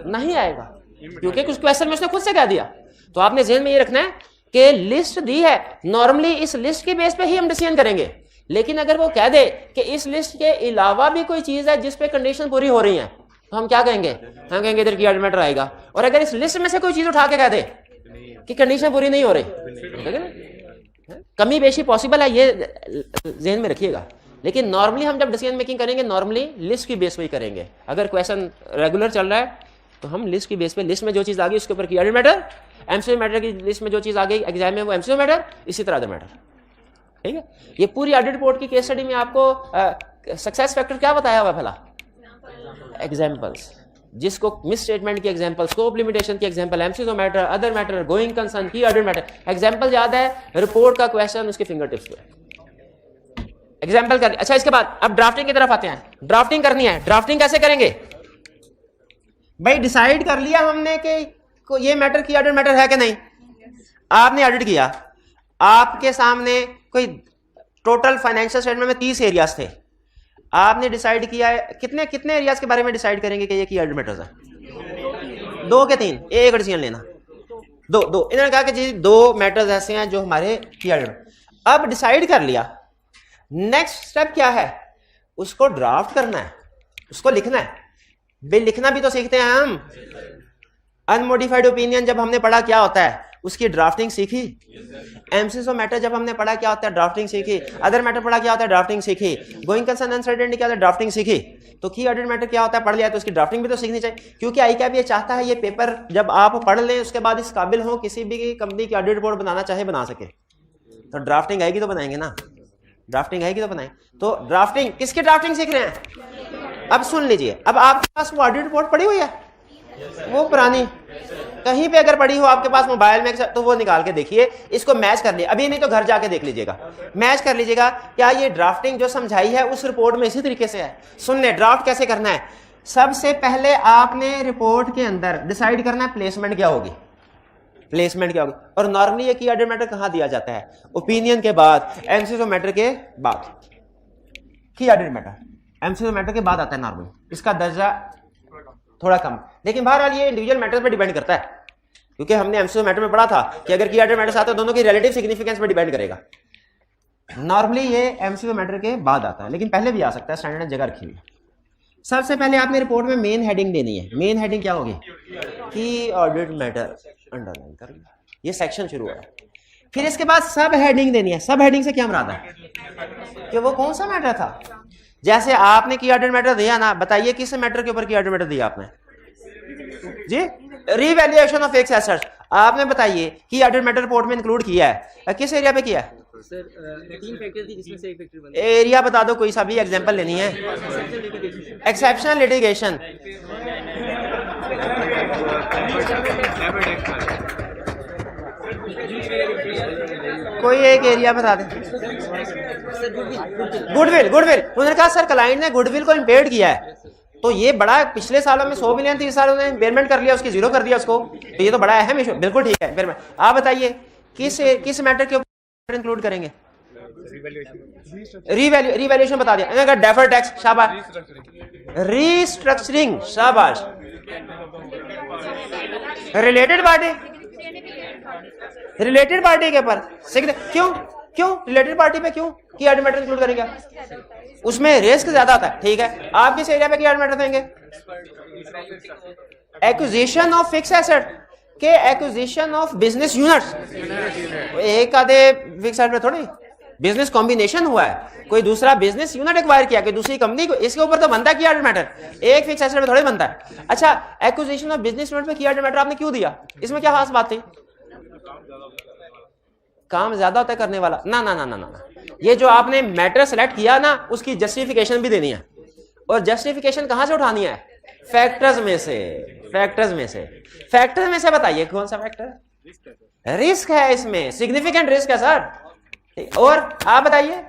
नहीं आएगा, क्योंकि कुछ क्वेश्चन में उसने खुद से कह दिया। तो आपने ज़हन में ये रखना है कि लिस्ट दी है, नॉर्मली इस लिस्ट के बेस पे ही हम डिसीजन करेंगे, लेकिन अगर वो कह दे कि इस लिस्ट के अलावा भी कोई चीज है जिस पे कंडीशन पूरी हो रही है, तो हम क्या कहेंगे? हम कहेंगे इधर की ऑर्डर मैटर आएगा। और अगर इस लिस्ट में से कोई चीज उठा के कह दे कि कंडीशन पूरी नहीं हो रही, कमी बेशी पॉसिबल है, ये ज़हन में रखिएगा। लेकिन नॉर्मली हम जब डिसीजन मेकिंग करेंगे नॉर्मली लिस्ट की बेस पे ही करेंगे। अगर क्वेश्चन रेगुलर चल रहा है तो हम लिस्ट की बेस पे, लिस्ट में जो चीज आ गई उसके ऊपर की ऑर्डर मैटर, एमसीक्यू मैटर की लिस्ट में जो चीज आ गई एग्जाम में वो एमसीक्यू मैटर, इसी तरह अदर मैटर। ठीक है, ये पूरी ऑडिट रिपोर्ट की केस स्टडी में आपको सक्सेस फैक्टर क्या बताया हुआ भला? एग्जाम्पल्स, जिसको मिस स्टेटमेंट की एग्जाम्पल, स्कोप लिमिटेशन की example, MCQ matter, other matter, going concern, की ऑर्डर मैटर, एग्जाम्पल याद है, रिपोर्ट का क्वेश्चन उसके फिंगर टिप्स पे एग्जाम्पल कर। अच्छा, इसके बाद अब ड्राफ्टिंग की तरफ आते हैं। ड्राफ्टिंग करनी है, ड्राफ्टिंग कैसे करेंगे भाई? डिसाइड कर लिया हमने कि ये मैटर की ऑर्डर मैटर है कि नहीं, आपने ऑडिट किया, आपके सामने कोई टोटल फाइनेंशियल स्टेटमेंट में 30 एरियाज थे, आपने डिसाइड किया है कितने कितने एरियाज के बारे में डिसाइड करेंगे कि ये की ऑर्डर मैटर्स है? 2 के 3, एक डिसीजन लेना, दो। इन्होंने कहा कि जी 2 मैटर्स ऐसे हैं जो हमारे की ऑर्डर। अब डिसाइड कर लिया, नेक्स्ट स्टेप क्या है? उसको ड्राफ्ट करना है, उसको लिखना है। भाई लिखना भी तो सीखते हैं हम। अनमोडिफाइड ओपिनियन जब हमने पढ़ा क्या होता है, उसकी ड्राफ्टिंग सीखी। एमसीक्यू मैटर जब हमने पढ़ा क्या होता है, ड्राफ्टिंग सीखी। अदर मैटर पढ़ा क्या होता है, ड्राफ्टिंग सीखी। गोइंग कंसर्न अनसर्टेनिटी क्या होता है, ड्राफ्टिंग सीखी। तो की ऑडिट मैटर क्या होता है, पढ़ लिया, तो उसकी ड्राफ्टिंग भी तो सीखनी चाहिए, क्योंकि आई कैप ये चाहता है ये पेपर जब आप पढ़ लें उसके बाद इस काबिल हो किसी भी कंपनी की ऑडिट रिपोर्ट बनाना चाहे बना सके। तो ड्राफ्टिंग आएगी तो बनाएंगे ना, ड्राफ्टिंग आएगी तो बनाएं। तो ड्राफ्टिंग, किसकी ड्राफ्टिंग सीख रहे हैं? अब सुन लीजिए, अब आपके पास वो ऑडिट रिपोर्ट पड़ी हुई है, वो पुरानी कहीं पे अगर पड़ी हो आपके पास मोबाइल में, तो वो निकाल के देखिए, इसको मैच कर लिए, अभी नहीं तो घर जाके देख लीजिएगा, मैच कर लीजिएगा क्या ये ड्राफ्टिंग जो समझाई है उस रिपोर्ट में इसी तरीके से है। सुनने ड्राफ्ट कैसे करना है, सबसे पहले आपने रिपोर्ट के अंदर डिसाइड करना है प्लेसमेंट क्या होगी, प्लेसमेंट क्या होगी। और नॉर्मली ये की ऑर्डर मैटर कहां दिया जाता है? ओपिनियन के बाद, एमसीक्यू मैटर के बाद। की ऑर्डर मैटर एमसीक्यू मैटर के बाद आता है नॉर्मली, इसका दर्जा थोड़ा कम। लेकिन बहरहाल ये इंडिविजुअल मैटर पर डिपेंड करता है, क्योंकि हमने एमसीक्यू मैटर में पढ़ा था कि अगर की ऑर्डर मैटर्स आते हैं दोनों की रिलेटिव सिग्निफिकेंस पर डिपेंड करेगा। नॉर्मली ये एमसीक्यू मैटर के बाद आता है, लेकिन पहले भी आ सकता है, स्टैंडर्ड ने जगह रखी हुई है। सबसे पहले आपने रिपोर्ट में मेन हेडिंग देनी है। मेन हेडिंग क्या होगी? की ऑडिट मैटर, अंडरलाइन कर लिया, ये सेक्शन शुरू हुआ है। फिर इसके बाद सब हेडिंग देनी है। सब हेडिंग से क्या मुराद है कि वो कौन सा मैटर था। जैसे आपने की ऑडिट मैटर दिया ना, बताइए किस मैटर के ऊपर की ऑडिट मैटर दिया आपने जी? Revaluation of fixed assets. आपने बताइए की ऑडिट मैटर रिपोर्ट में इंक्लूड किया है, किस एरिया पे किया है? सर 3 फैक्टर थी जिसमें से एक फैक्टर बना। एरिया बता दो, कोई सा भी एग्जांपल लेनी है। एक्सेप्शनल लिटिगेशन, कोई एक एरिया बता दे। गुडविल, गुडविल उन्होंने कहा सर क्लाइंट ने गुडविल को इम्पेयर्ड किया है, तो ये बड़ा पिछले सालों में 100 मिलियन 30 सालों में इम्पेयरमेंट कर लिया, उसकी जीरो कर दिया उसको, तो ये तो बड़ा अहम इशू। बिल्कुल ठीक है, इम्पेयरमेंट। आप बताइए किस मैटर के ऊपर इंक्लूड करेंगे? रीवैल्यूएशन बता दिया। डेफर्ड टैक्स, शाबाश। रीस्ट्रक्चरिंग, शाबाश। रिलेटेड पार्टी, रिलेटेड पार्टी के ऊपर क्यों क्यों रिलेटेड पार्टी पे क्यों की ऑडिट मैटर इंक्लूड करेंगे? उसमें रिस्क ज्यादा आता है। ठीक है, आप किस एरिया पे की ऑडिट मैटर देंगे? एक्विजिशन ऑफ फिक्स्ड एसेट के एक्विजिशन ऑफ बिजनेस यूनिट्स। एक आधे फिक्स्ड एसेट में थोड़ी, बिजनेस कॉम्बिनेशन हुआ है, कोई दूसरा बिजनेस यूनिट एक्वायर किया कि दूसरी कंपनी को, इसके ऊपर तो बनता है की ऑडिट मैटर, एक फिक्स एसेट में थोड़ी बनता है। अच्छा, एक्विजिशन ऑफ बिजनेस यूनिट पे की ऑडिट मैटर आपने क्यों दिया? इसमें क्या खास बात थी? काम ज्यादा होता है करने वाला? ना ना ना ना ना, ये जो आपने मैटर सेलेक्ट किया ना, उसकी जस्टिफिकेशन भी देनी है। और जस्टिफिकेशन कहां से उठानी है? फैक्टर्स में से। फैक्टर्स में से, फैक्टर्स में से बताइए कौन सा फैक्टर? रिस्क है, इसमें सिग्निफिकेंट रिस्क है सर। और आप बताइए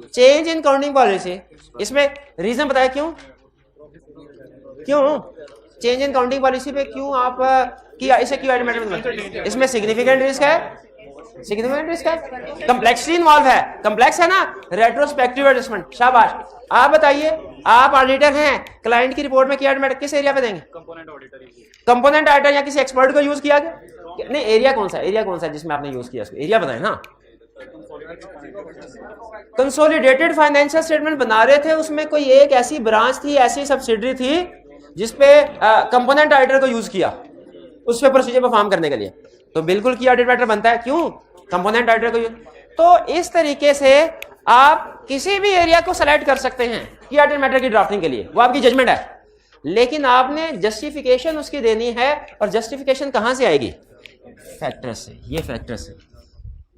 चेंज इन काउंटिंग पॉलिसी, इसमें रीजन बताया क्यों? क्यों चेंज इन काउंटिंग पॉलिसी पे क्यों आप किया इसे क्यों ऑडिट मैटर? इसमें सिग्निफिकेंट रिस्क है, सिग्निफिकेंट रिस्क है, कंप्लेक्सिटी इन्वॉल्व है, कंप्लेक्स है ना, रेट्रोस्पेक्टिव एडजस्टमेंट, शाबाश। आप बताइए, आप ऑडिटर हैं, क्लाइंट की रिपोर्ट में की ऑडिट मैटर किस एरिया पे देंगे? कंपोनेंट ऑडिटर, कंपोनेंट ऑडिटर या किसी एक्सपर्ट को यूज किया गया? नहीं, एरिया कौन सा, एरिया कौन सा जिसमें आपने यूज किया? उसको एरिया बताएं ना। कंसोलिडेटेड फाइनेंशियल स्टेटमेंट बना रहे थे, उसमें कोई एक ऐसी ब्रांच थी, ऐसी सब्सिडरी थी जिसपे कंपोनेंट ऑडिटर को यूज किया उस पे प्रोसीजर परफॉर्म करने के लिए, तो बिल्कुल की ऑडिट मैटर बनता है। क्यों? कंपोनेंट ऑडिटर को यूज। तो इस तरीके से आप किसी भी एरिया को सेलेक्ट कर सकते हैं की ऑडिट मैटर की ड्राफ्टिंग के लिए, वो आपकी जजमेंट है, लेकिन आपने जस्टिफिकेशन उसकी देनी है। और जस्टिफिकेशन कहां से आएगी? फैक्टर्स से। ये फैक्टर्स से,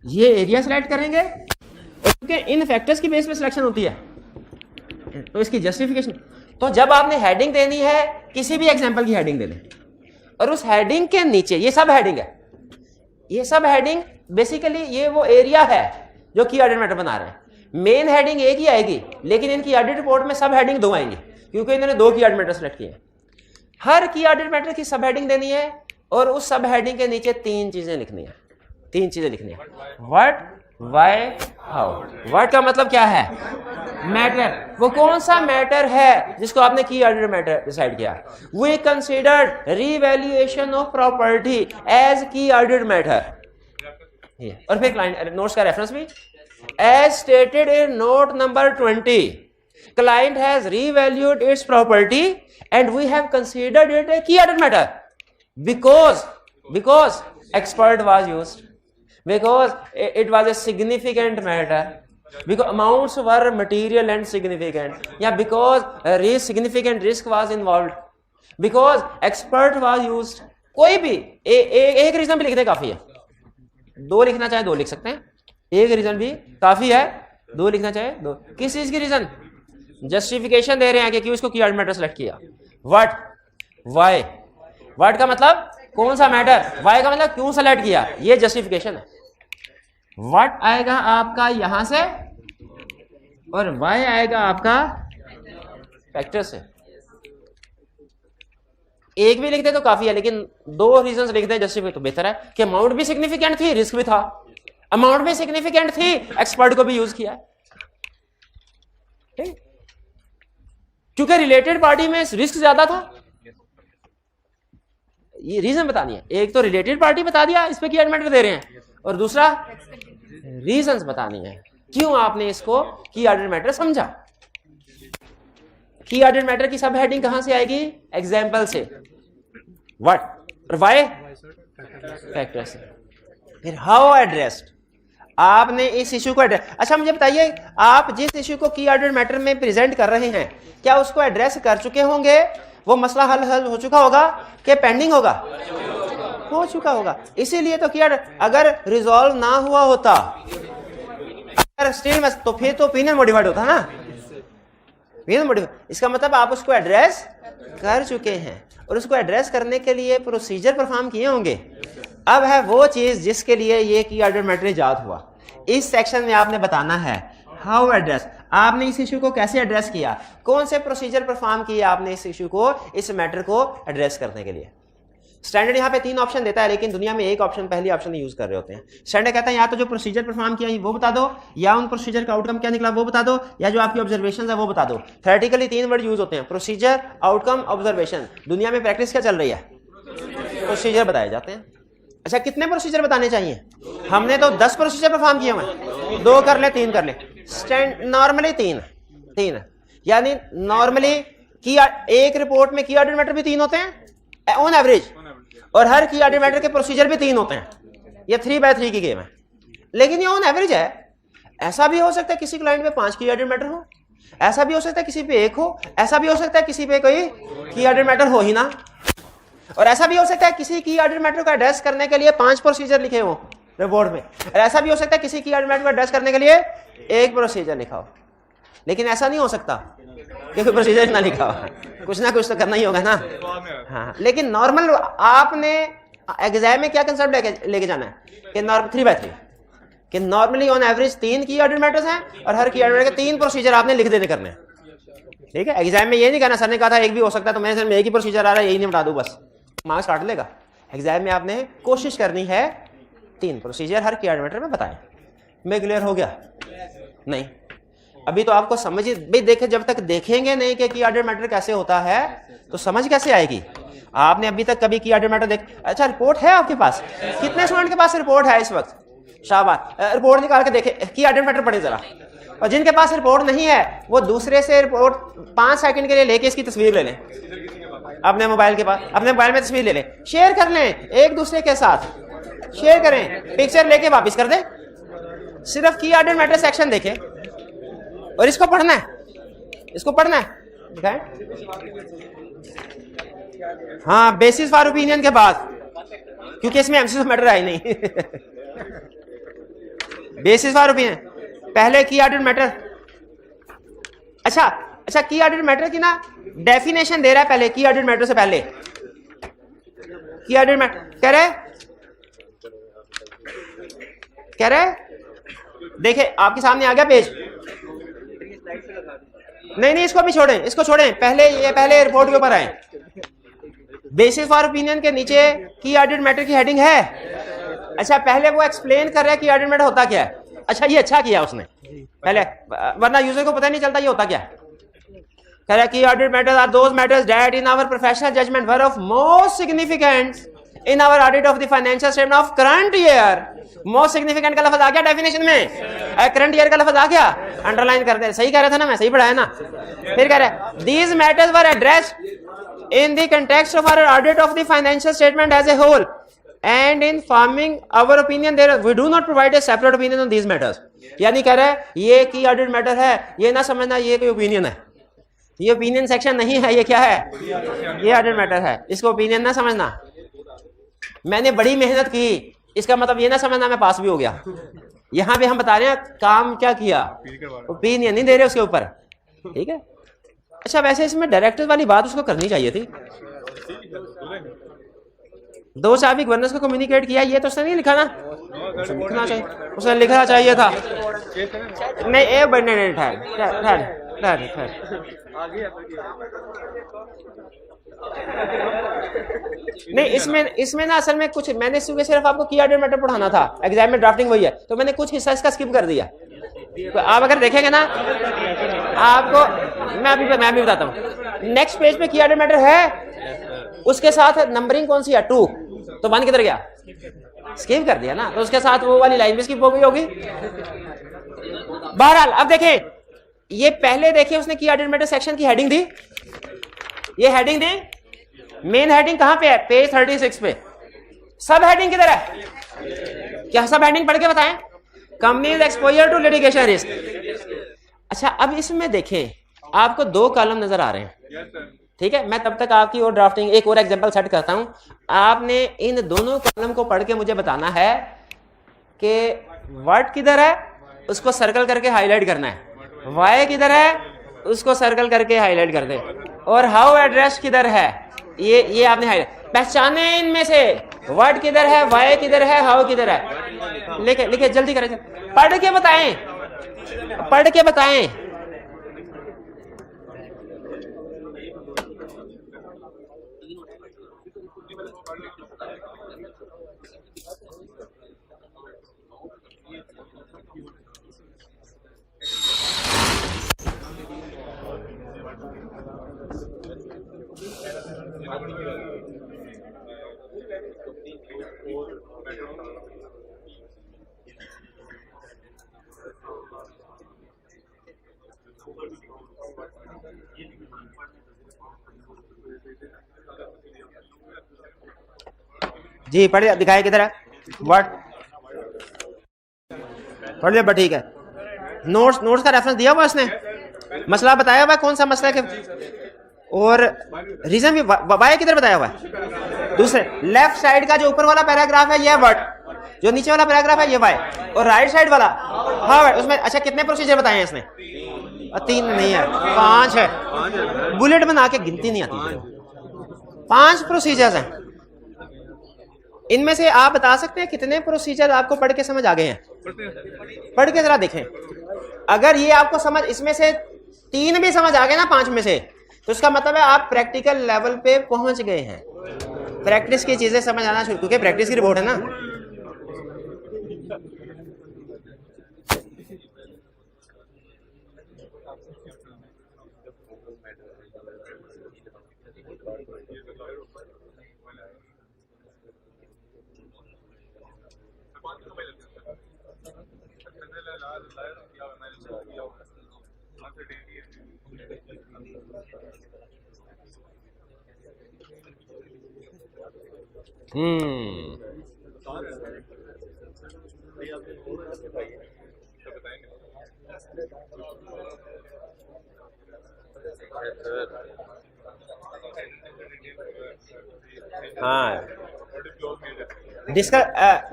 ये एरिया सेलेक्ट करेंगे, क्योंकि इन फैक्टर्स की बेस पे सिलेक्शन होती है, तो इसकी जस्टिफिकेशन। तो जब आपने हेडिंग देनी है, किसी भी एग्जांपल की हेडिंग दे लें, और उस हेडिंग के नीचे, ये सब हेडिंग है, ये सब हेडिंग बेसिकली ये वो एरिया है जो की ऑडिट मैटर बना रहे हैं। मेन हेडिंग एक ही आएगी, लेकिन इनकी ऑडिट रिपोर्ट में सब हेडिंग दो आएंगी, क्योंकि इन्होंने 2 की ऑडिट मैटर सेलेक्ट किए। हर की ऑडिट मैटर की सब हेडिंग देनी है, और उस सब हेडिंग के नीचे 3 चीजें लिखनी है। 3 चीजें लिखनी है, व्हाट, व्हाई, हाउ। व्हाट का मतलब क्या है? मैटर, वो कौन सा मैटर है जिसको आपने की ऑडिट मैटर डिसाइड किया? We considered revaluation of property as key audit matter. और फिर क्लाइंट नोट्स का रेफरेंस भी, as stated in note number 20, client has revalued its property and we have considered it a key audit matter because expert was used, because it was a significant matter, because amounts were material and significant, या because a significant risk was involved, because expert was used। कोई भी एक reason भी लिख दे काफी है। 2 लिखना चाहे 2 लिख सकते हैं, एक रीजन भी काफी है, 2 लिखना चाहे 2। किस चीज की रीजन? जस्टिफिकेशन दे रहे हैं कि क्यों इसको की ऑडिट मैटर सेलेक्ट किया। What, why. व्हाट का मतलब कौन सा मैटर, व्हाई का मतलब क्यों सेलेक्ट किया, ये जस्टिफिकेशन है। व्हाट आएगा आपका यहां से, और व्हाई आएगा आपका फैक्टर से। एक भी लिख दे तो काफी है, लेकिन 2 रीजंस लिख दे जस्टिफिकेशन तो बेहतर है कि अमाउंट भी सिग्निफिकेंट थी, रिस्क भी था। अमाउंट भी सिग्निफिकेंट थी, एक्सपर्ट को भी यूज किया है, क्योंकि रिलेटेड पार्टी में रिस्क ज्यादा था। ये रीजन बतानी है, एक तो रिलेटेड पार्टी बता दिया इस पे की ऑडिट मैटर दे रहे हैं, और दूसरा रीजंस बतानी है क्यों आपने इसको की ऑर्डर मैटर समझा। की ऑर्डर मैटर की सब हेडिंग कहां से आएगी? एग्जाम्पल से। व्हाट और व्हाई फैक्टर से। फिर हाउ एड्रेस्ड, आपने इस इश्यू को एड्रेस। अच्छा मुझे बताइए, आप जिस इश्यू को की ऑर्डर मैटर में प्रेजेंट कर रहे हैं क्या उसको एड्रेस कर चुके होंगे? वो मसला हल हो चुका होगा कि पेंडिंग होगा? हो चुका होगा। इसीलिए तो किया, अगर रिजॉल्व ना हुआ होता, अगर स्टिल में, तो फिर तो ओपिनियन मॉडिफाइड होता ना। इसका मतलब आप उसको एड्रेस कर चुके हैं और उसको एड्रेस करने के लिए प्रोसीजर परफॉर्म किए होंगे। अब है वो चीज जिसके लिए ये की ऑर्डर मैटर इजाद हुआ। इस सेक्शन में आपने बताना है हाउ एड्रेस, आपने इस इशू को कैसे एड्रेस किया, कौन से प्रोसीजर परफॉर्म किए आपने इस इशू को, इस मैटर को एड्रेस करने के लिए। स्टैंडर्ड यहाँ पे 3 ऑप्शन देता है, लेकिन दुनिया में एक ऑप्शन, पहली ऑप्शन यूज कर रहे होते हैं। स्टैंडर्ड कहता है या तो जो प्रोसीजर परफॉर्म किया वो बता दो, या उन प्रोसीजर का आउटकम क्या निकला वो बता दो, या जो आपकी ऑब्जर्वेशन है वो बता दो। थ्योरेटिकली 3 वर्ड यूज होते हैं, प्रोसीजर, आउटकम, ऑब्जर्वेशन। दुनिया में प्रैक्टिस क्या चल रही है? प्रोसीजर बताए जाते हैं। अच्छा कितने प्रोसीजर बताने चाहिए? हमने तो 10 प्रोसीजर परफॉर्म किए हुए, 2 कर ले 3 कर ले। नॉर्मली 3 यानी नॉर्मली की एक रिपोर्ट में की ऑर्डर मैटर भी 3 होते हैं ऑन एवरेज, और हर की ऑर्डर मैटर के प्रोसीजर भी 3 होते हैं। ये 3x3 की गेम है, लेकिन ये ऑन एवरेज है। ऐसा भी हो सकता है किसी क्लाइंट में 5 की ऑर्डर मैटर हो, ऐसा भी हो सकता है किसी पे 1 हो, ऐसा भी हो सकता है किसी पे कोई की ऑर्डर मैटर हो ही ना, और ऐसा भी हो सकता है किसी की ऑर्डर मैटर को एड्रेस करने के लिए 5 प्रोसीजर लिखे हो रिपोर्ट में, और ऐसा भी हो सकता है किसी की ऑर्डर मैटर को एड्रेस करने के लिए 1 प्रोसीजर लिखा हो। लेकिन ऐसा नहीं हो सकता क्योंकि प्रोसीजर ना लिखा हो, कुछ ना कुछ तो करना ही होगा ना। हाँ, लेकिन नॉर्मल आपने एग्जाम में क्या कंसेप्ट लेके जाना है कि 3x3 कि नॉर्मली ऑन एवरेज 3 की ऑर्डर मैटर्स हैं और हर की ऑर्डर मैटर के 3 प्रोसीजर आपने लिख देने करने हैं। ठीक है, एग्जाम में ये नहीं कहना सर ने कहा था 1 भी हो सकता है तो मेरे सर में 1 ही प्रोसीजर आ रहा है, यही नहीं बता दूं बस मार्क्स काट लेगा। एग्जाम में आपने कोशिश करनी है 3 प्रोसीजर हर की ऑर्डर मैटर में बताएं। मैं क्लियर हो गया? नहीं, अभी तो आपको समझ भाई देखे, जब तक देखेंगे नहीं कि की ऑर्डर मैटर कैसे होता है तो समझ कैसे आएगी। आपने अभी तक कभी की ऑर्डर मैटर देख, अच्छा रिपोर्ट है आपके पास? कितने स्टूडेंट के पास रिपोर्ट है इस वक्त? शाबाश, रिपोर्ट निकाल के देखे, की ऑर्डर मैटर पढ़े जरा। और जिनके पास रिपोर्ट नहीं है वो दूसरे से रिपोर्ट 5 सेकंड के लिए लेके इसकी तस्वीर ले लें, अपने मोबाइल के पास, अपने मोबाइल में तस्वीर ले लें, शेयर कर लें एक दूसरे के साथ, शेयर करें, पिक्चर लेके वापस कर दें, सिर्फ की ऑर्डर मैटर सेक्शन देखें और इसको पढ़ना है, इसको पढ़ना है। हाँ, बेसिस फॉर ओपिनियन के बाद, क्योंकि इसमें एमसीक्यू मैटर है ही नहीं। बेसिस फॉर ओपिनियन पहले की ऑर्डर मैटर। अच्छा की ऑर्डर मैटर की ना डेफिनेशन दे रहा है पहले, की ऑर्डर मैटर से पहले। की ऑर्डर मैटर कह रहे देखिए आपके सामने आ गया पेज। नहीं इसको भी छोड़ें, इसको छोड़ें, पहले रिपोर्ट के ऊपर आए। बेसिस फॉर ओपिनियन के नीचे की ऑर्डर मैटर की हेडिंग है। अच्छा पहले वो एक्सप्लेन कर रहा है की ऑर्डर मैटर होता क्या है। अच्छा ये अच्छा किया उसने पहले, वरना यूजर को पता नहीं चलता ये होता क्या है। कह रहा है की ऑर्डर matters are those matters that in our professional judgment were of most significant in our audit of the financial statement of current year. Most significant का लफ्ज आ गया डेफिनेशन में, करंट ईयर का लफ्ज आ गया, अंडरलाइन कर दे। सही कह रहा था ना मैं, सही पढ़ाया ना। फिर कह रहा है these matters were addressed in the context of our audit of the financial statement as a whole and in forming our opinion there we do not provide a separate opinion on these matters। यानी कह रहा है ये की audit matter है, ये ना समझना ये कोई ओपिनियन है, ये ओपिनियन सेक्शन नहीं है, ये क्या है, ये ऑडिट मैटर है, इसको ओपिनियन ना समझना। मैंने बड़ी मेहनत की, इसका मतलब ये ना समझना मैं पास भी हो गया। यहाँ पे हम बता रहे हैं काम क्या किया, ओपिनियन नहीं दे रहे उसके ऊपर। ठीक है, अच्छा वैसे इसमें डायरेक्टर वाली बात उसको करनी चाहिए थी। 2 चाबी गवर्नेंस को कम्युनिकेट किया, ये तो उसने नहीं लिखा ना, लिखना चाहिए, उसने लिखना चाहिए था। नहीं एक बनने नहीं, ठहर नहीं, इसमें ना असल में कुछ मैंने सिर्फ आपको की ऑर्डर मैटर पढ़ाना था, एग्जाम में ड्राफ्टिंग वही है, तो मैंने कुछ हिस्सा इसका स्किप कर दिया। तो आप अगर देखेंगे ना आपको मैं भी बताता हूँ। नेक्स्ट पेज पे की ऑर्डर मैटर है, उसके साथ नंबरिंग कौन सी है 2, तो 1 किधर गया, स्किप कर दिया ना, तो उसके साथ वो वाली लाइन भी स्किप हो गई होगी। बहरहाल अब देखें, ये पहले देखिए उसने की ऑर्डिनेट मैटर सेक्शन की हेडिंग दी, ये हेडिंग दी, मेन हेडिंग कहां पे है, पेज 36 पे। सब हेडिंग किधर है, क्या सब हेडिंग पढ़ के बताएं, company's exposure to litigation risk. अच्छा अब इसमें देखें आपको दो कॉलम नजर आ रहे हैं, ठीक है, मैं तब तक आपकी और ड्राफ्टिंग एक और एग्जांपल सेट करता हूं। आपने इन दोनों कॉलम को पढ़ के मुझे बताना है कि वर्ड किधर है, उसको सर्कल करके हाईलाइट करना है, वाई किधर है, उसको सर्कल करके हाईलाइट कर दे, और हाउ एड्रेस किधर है, ये आपने हाईलाइट पहचाने। इनमें से वर्ड किधर है, वाई किधर है, हाउ किधर है, लिखे लिखे जल्दी करें, पढ़ के बताएं, पढ़ के बताएं। जी पढ़ लिया, दिखाए किधर है वर्ड, पढ़ लिया, ठीक है। नोट्स का रेफरेंस दिया हुआ इसने, मसला बताया हुआ कौन सा मसला है, और रीजन भी वाई किधर बताया हुआ है। दूसरे लेफ्ट साइड का जो ऊपर वाला पैराग्राफ है ये वर्ड, जो नीचे वाला पैराग्राफ है ये वाई, और राइट साइड वाला हाँ उसमें अच्छा कितने प्रोसीजर बताए हैं इसने, 3 नहीं है 5 है, बुलेट बना के गिनती नहीं आती, 5 प्रोसीजर्स हैं। इनमें से आप बता सकते हैं कितने प्रोसीजर आपको पढ़ के समझ आ गए हैं, पढ़ के जरा देखें। अगर ये आपको समझ, इसमें से 3 भी समझ आ गए ना 5 में से, तो इसका मतलब है आप प्रैक्टिकल लेवल पे पहुंच गए हैं, प्रैक्टिस की चीजें समझ आना शुरू, क्योंकि प्रैक्टिस की रिपोर्ट है ना। हाँ डिस्कस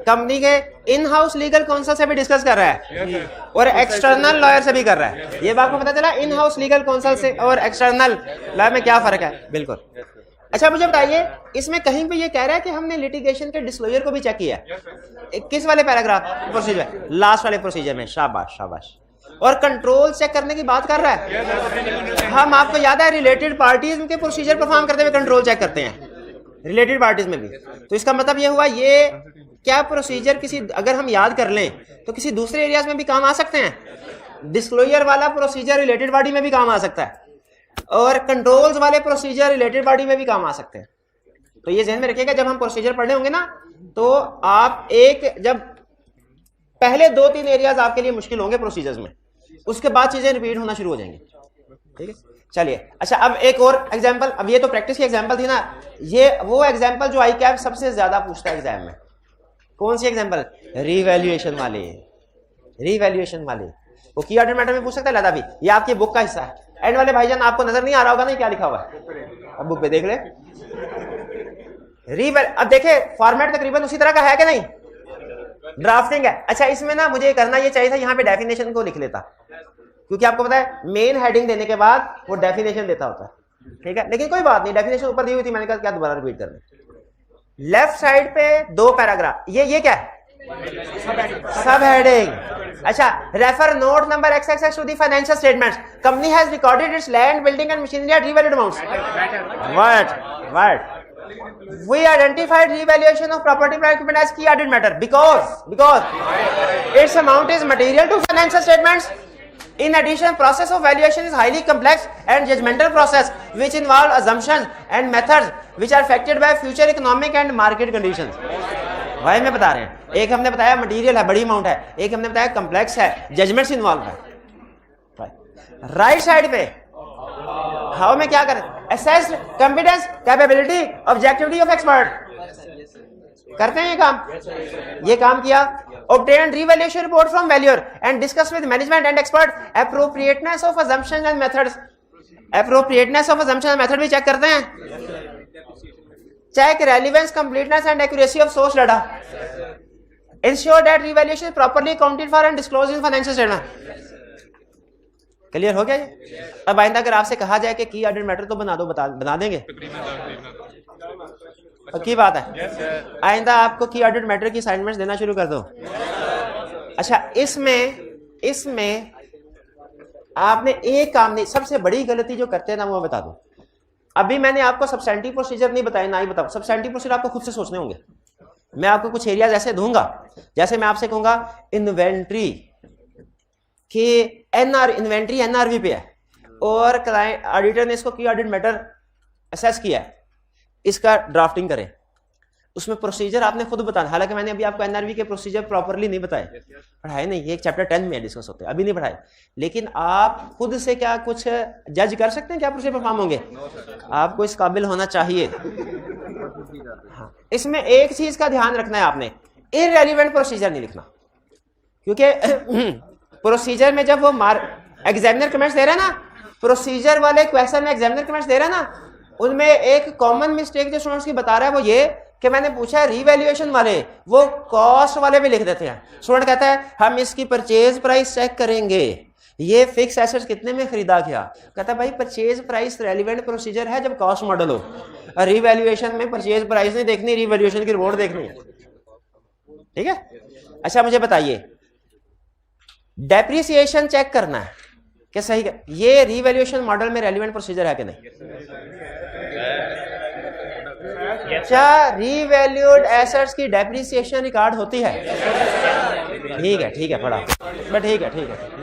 कंपनी के इन हाउस लीगल काउंसिल से भी डिस्कस कर रहा है और एक्सटर्नल लॉयर से भी कर रहा है। ये बात को पता चला इन हाउस लीगल काउंसिल से और एक्सटर्नल लॉयर में क्या फर्क है। बिल्कुल। अच्छा मुझे बताइए, इसमें कहीं पे ये कह रहा है कि हमने लिटिगेशन के डिस्क्लोजर को भी चेक किया, किस वाले पैराग्राफ, प्रोसीजर, लास्ट वाले प्रोसीजर में। शाबाश शाबाश। और कंट्रोल चेक करने की बात कर रहा है। हम आपको याद है रिलेटेड पार्टीज के प्रोसीजर परफॉर्म करते हुए कंट्रोल चेक करते हैं, रिलेटेड पार्टीज में भी। तो इसका मतलब ये हुआ, ये क्या प्रोसीजर किसी, अगर हम याद कर लें तो किसी दूसरे एरियाज में भी काम आ सकते हैं। डिस्क्लोजर वाला प्रोसीजर रिलेटेड पार्टी में भी काम आ सकता है और कंट्रोल्स वाले प्रोसीजर रिलेटेड पार्टी में भी काम आ सकते हैं। तो ये ध्यान में रखिएगा, जब हम प्रोसीजर पढ़ने होंगे ना, तो आप जब पहले 2-3 एरियाज आपके लिए मुश्किल होंगे प्रोसीजर्स में, उसके बाद चीजें रिपीट होना शुरू हो जाएंगी। ठीक है, चलिए। अच्छा अब एक और एग्जांपल, अब ये तो प्रैक्टिस की एग्जांपल थी ना, ये वो एग्जांपल जो ICAP सबसे ज्यादा पूछता है एग्जाम में। कौन सी एग्जांपल? रीवैल्यूएशन वाले। रीवैल्यूएशन वाले वो की ऑर्डर मैटर में पूछ सकता है लदा भी, ये आपकी बुक का हिस्सा है। एंड वाले भाईजान आपको नजर नहीं आ रहा होगा ना क्या लिखा हुआ है, अब बुक पे देख ले। अब देखे फॉर्मेट तकरीबन उसी तरह का है कि नहीं, ड्राफ्टिंग है। अच्छा इसमें ना मुझे करना ये चाहिए था, यहाँ पे डेफिनेशन को लिख लेता, क्योंकि आपको पता है मेन हेडिंग देने के बाद वो डेफिनेशन देता होता है। ठीक है, लेकिन कोई बात नहीं, डेफिनेशन ऊपर दी हुई थी, मैंने कहा क्या दोबारा रिपीट करना। लेफ्ट साइड पे 2 पैराग्राफ, ये क्या है? सब हेडिंग। अच्छा, refer note number XXX to the financial statements. Company has recorded its land, building and machinery at revalued amounts. What we identified revaluation of property plant equipment as key audit matter because its amount is material to financial statements. In addition, process of valuation is highly complex and judgmental process which involve assumptions and methods which are affected by future economic and market conditions. भाई में बता रहे हैं, एक हमने बताया material है, बड़ी अमाउंट है, एक हमने बताया कॉम्प्लेक्स है, जजमेंट्स इन्वॉल्व है। राइट साइड पे हाउ में क्या करें, assessed competence, capability, objectivity of expert, करते हैं ये काम किया। obtained revaluation report from valuer and discuss with management and expert appropriateness of assumptions and methods, appropriateness of assumptions and method भी चेक करते हैं। check relevance, completeness and accuracy of source data, ensure that revaluation is properly accounted for and disclosed in financial statement। Clear हो गया ये? अब आइंदा अगर आपसे कहा जाए कि की ऑडिट मैटर तो बना दो, बना देंगे? पक्की बात है, आइंदा आपको की ऑडिट मैटर की असाइनमेंट्स देना शुरू कर दो। अच्छा, इसमें आपने एक काम नहीं, सबसे बड़ी गलती जो करते हैं ना वो बता दो। अभी मैंने आपको सब्सटेंटिव प्रोसीजर नहीं बताया, ना ही बताऊं। सब्सटेंटिव प्रोसीजर आपको खुद से सोचने होंगे। मैं आपको कुछ एरियाज ऐसे दूंगा, जैसे मैं आपसे कहूंगा इन्वेंट्री कि इन्वेंट्री एनआरवी पे है और क्लाइंट ऑडिटर ने इसको की ऑडिट मैटर असेस किया है, इसका ड्राफ्टिंग करें। उसमें प्रोसीजर आपने खुद बताना, हालांकि मैंने अभी आपको एनआरवी के प्रोसीजर प्रॉपर्ली नहीं बताए, पढ़ाए नहीं, ये चैप्टर 10 में डिस्कस होते हैं, अभी नहीं पढ़ाए। लेकिन आप खुद से क्या कुछ जज कर सकते हैं क्या प्रोसीजर परफॉर्म होंगे? आपको इस काबिल होना चाहिए। हाँ, इसमें एक चीज का ध्यान रखना है आपने, इररेलेवेंट प्रोसीजर नहीं लिखना, क्योंकि प्रोसीजर में जब वो एग्जामिनर कमेंट्स दे रहे हैं ना, प्रोसीजर वाले क्वेश्चन में एग्जामिनर कमेंट्स दे रहे हैं ना, उनमें एक कॉमन मिस्टेक जो स्टूडेंट्स की बता रहा है वो ये कि मैंने पूछा है रीवैल्यूएशन वाले, वो कॉस्ट वाले भी लिख देते हैं। स्टूडेंट कहता है हम इसकी परचेज प्राइस चेक करेंगे, ये फिक्स एसेट्स कितने में खरीदा गया। कहता है भाई परचेज प्राइस रेलिवेंट प्रोसीजर है जब कॉस्ट मॉडल हो, और रीवैल्यूएशन में परचेज प्राइस नहीं देखनी, रीवैल्यूएशन की रिपोर्ट देखनी है। ठीक है, अच्छा मुझे बताइए, डेप्रिसिएशन चेक करना है कि सही, ये रीवैल्यूएशन मॉडल में रेलिवेंट प्रोसीजर है कि नहीं? क्या रीवैल्यूड एसेट्स की डेप्रिसिएशन रिकॉर्ड होती है? ठीक है पढ़ा, बट ठीक है,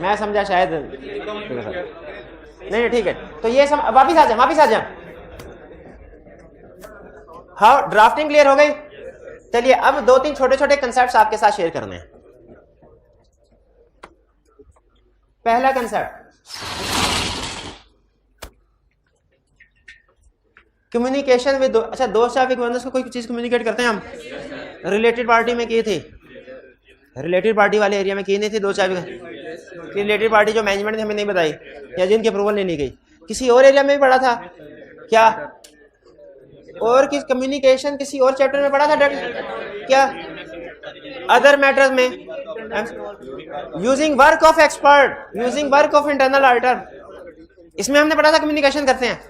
मैं समझा शायद नहीं, ठीक है। तो ये वापिस आ जाए। हाँ, ड्राफ्टिंग क्लियर हो गई। चलिए अब 2-3 छोटे कंसेप्ट्स आपके साथ शेयर करने हैं। पहला कंसेप्ट, कम्युनिकेशन विद। अच्छा, दोस्त या को कोई चीज कम्युनिकेट करते हैं हम, रिलेटेड पार्टी में की थी, रिलेटेड पार्टी वाले एरिया में की नहीं थी दो चार, रिलेटेड पार्टी जो मैनेजमेंट ने हमें नहीं बताई या जिनकी अप्रूवल नहीं ली गई। किसी और एरिया में भी पढ़ा था क्या? और किस कम्युनिकेशन किसी और चैप्टर में पढ़ा था क्या? अदर मैटर्स में using work of expert, using work of internal auditor, इसमें हमने पढ़ा था कम्युनिकेशन करते हैं।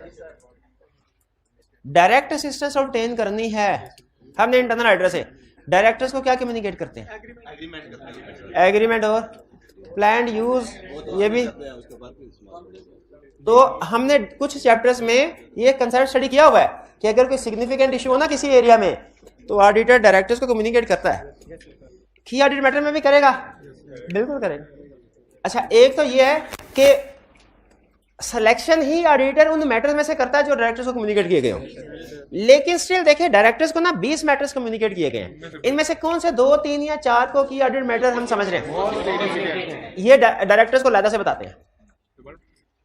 डायरेक्ट असिस्टेंस ऑब्टेन करनी है हमने इंटरनल ऑडिटर से, डायरेक्टर्स को क्या कम्युनिकेट करते हैं? एग्रीमेंट और प्लान्ड यूज, ये भी। तो हमने कुछ चैप्टर्स में ये कंसेप्ट स्टडी किया हुआ है कि अगर कोई सिग्निफिकेंट इशू हो ना किसी एरिया में, तो ऑडिटर डायरेक्टर्स को कम्युनिकेट करता है। की ऑडिट मैटर में भी करेगा, बिल्कुल करेगा। अच्छा, एक तो ये है कि सिलेक्शन ही ऑडिटर उन मैटर्स में से करता है जो डायरेक्टर्स को कम्युनिकेट किए गए हो, लेकिन स्टिल देखिए डायरेक्टर्स को ना 20 मैटर्स कम्युनिकेट किए गए हैं, इनमें से कौन से 2, 3 या 4 को की ऑडिट मैटर हम समझ रहे हैं, ये डायरेक्टर्स को लादा से बताते हैं,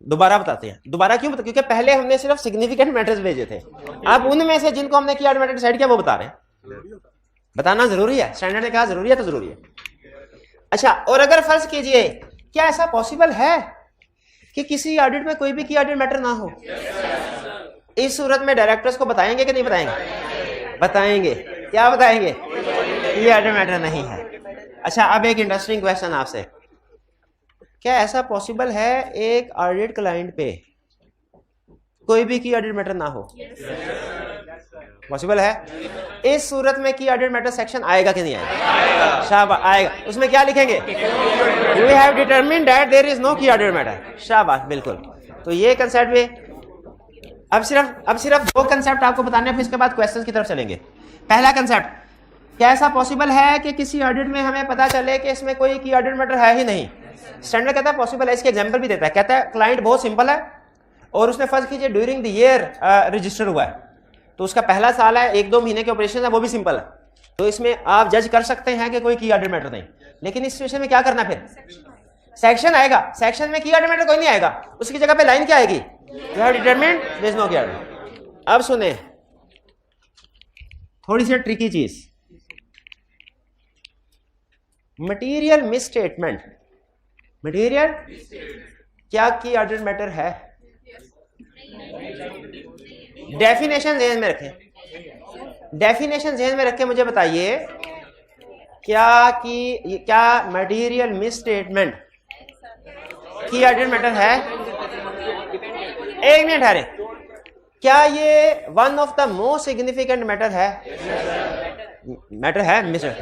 दोबारा बताते हैं। दोबारा क्यों बताते? क्योंकि पहले हमने सिर्फ सिग्निफिकेंट मैटर्स भेजे थे, अब उनमें से जिनको हमने की ऑडिट मैटर डिसाइड किया वो बता रहे हैं। बताना जरूरी है, स्टैंडर्ड ने कहा जरूरी है तो जरूरी है। अच्छा, और अगर फर्ज कीजिए, क्या ऐसा पॉसिबल है कि किसी ऑडिट में कोई भी की ऑडिट मैटर ना हो? इस सूरत में डायरेक्टर्स को बताएंगे कि नहीं बताएंगे? बताएंगे। क्या बताएंगे? ये ऑडिट मैटर नहीं है। अच्छा, अब एक इंटरेस्टिंग क्वेश्चन आपसे, क्या ऐसा पॉसिबल है एक ऑडिट क्लाइंट पे कोई भी की ऑडिट मैटर ना हो? पॉसिबल है। इस सूरत में की ऑडिट मैटर सेक्शन आएगा कि नहीं आएगा? शाबाश, आएगा। उसमें क्या लिखेंगे? We have determined that there is no key audit matter. शाबाश, बिल्कुल। तो ये कंसेप्ट में अब सिर्फ 2 कंसेप्ट आपको बताने, फिर इसके बाद क्वेश्चंस की तरफ चलेंगे। पहला कंसेप्ट, क्या ऐसा पॉसिबल है कि किसी ऑडिट में हमें पता चले कि इसमें कोई की ऑडिट मैटर है ही नहीं? स्टैंडर्ड कहता है पॉसिबल है, इसके एग्जांपल भी देता है। कहता है क्लाइंट बहुत सिंपल है और उसने फर्ज कीजिए ड्यूरिंग द ईयर रजिस्टर हुआ है, तो उसका पहला साल है, 1-2 महीने के ऑपरेशन है, वो भी सिंपल है, तो इसमें आप जज कर सकते हैं कि कोई की ऑर्डर मैटर नहीं, लेकिन इस सिचुएशन में क्या करना फिर? सेक्शन आएगा, सेक्शन में की ऑर्डर मैटर कोई नहीं आएगा, उसकी जगह पे लाइन क्या आएगी? You have determined there is no key ऑर्डर। अब सुने थोड़ी सी ट्रिकी चीज, मटीरियल मिसस्टेटमेंट। मटीरियल क्या की ऑर्डर मैटर है? डेफिनेशन ध्यान में रखें, डेफिनेशन ध्यान में रख के मुझे बताइए क्या मटीरियल मिसस्टेटमेंट की ऑर्डर मैटर है? एक मिनट ठहरे, क्या ये one of the most significant matter है? मैटर है मिस्टर।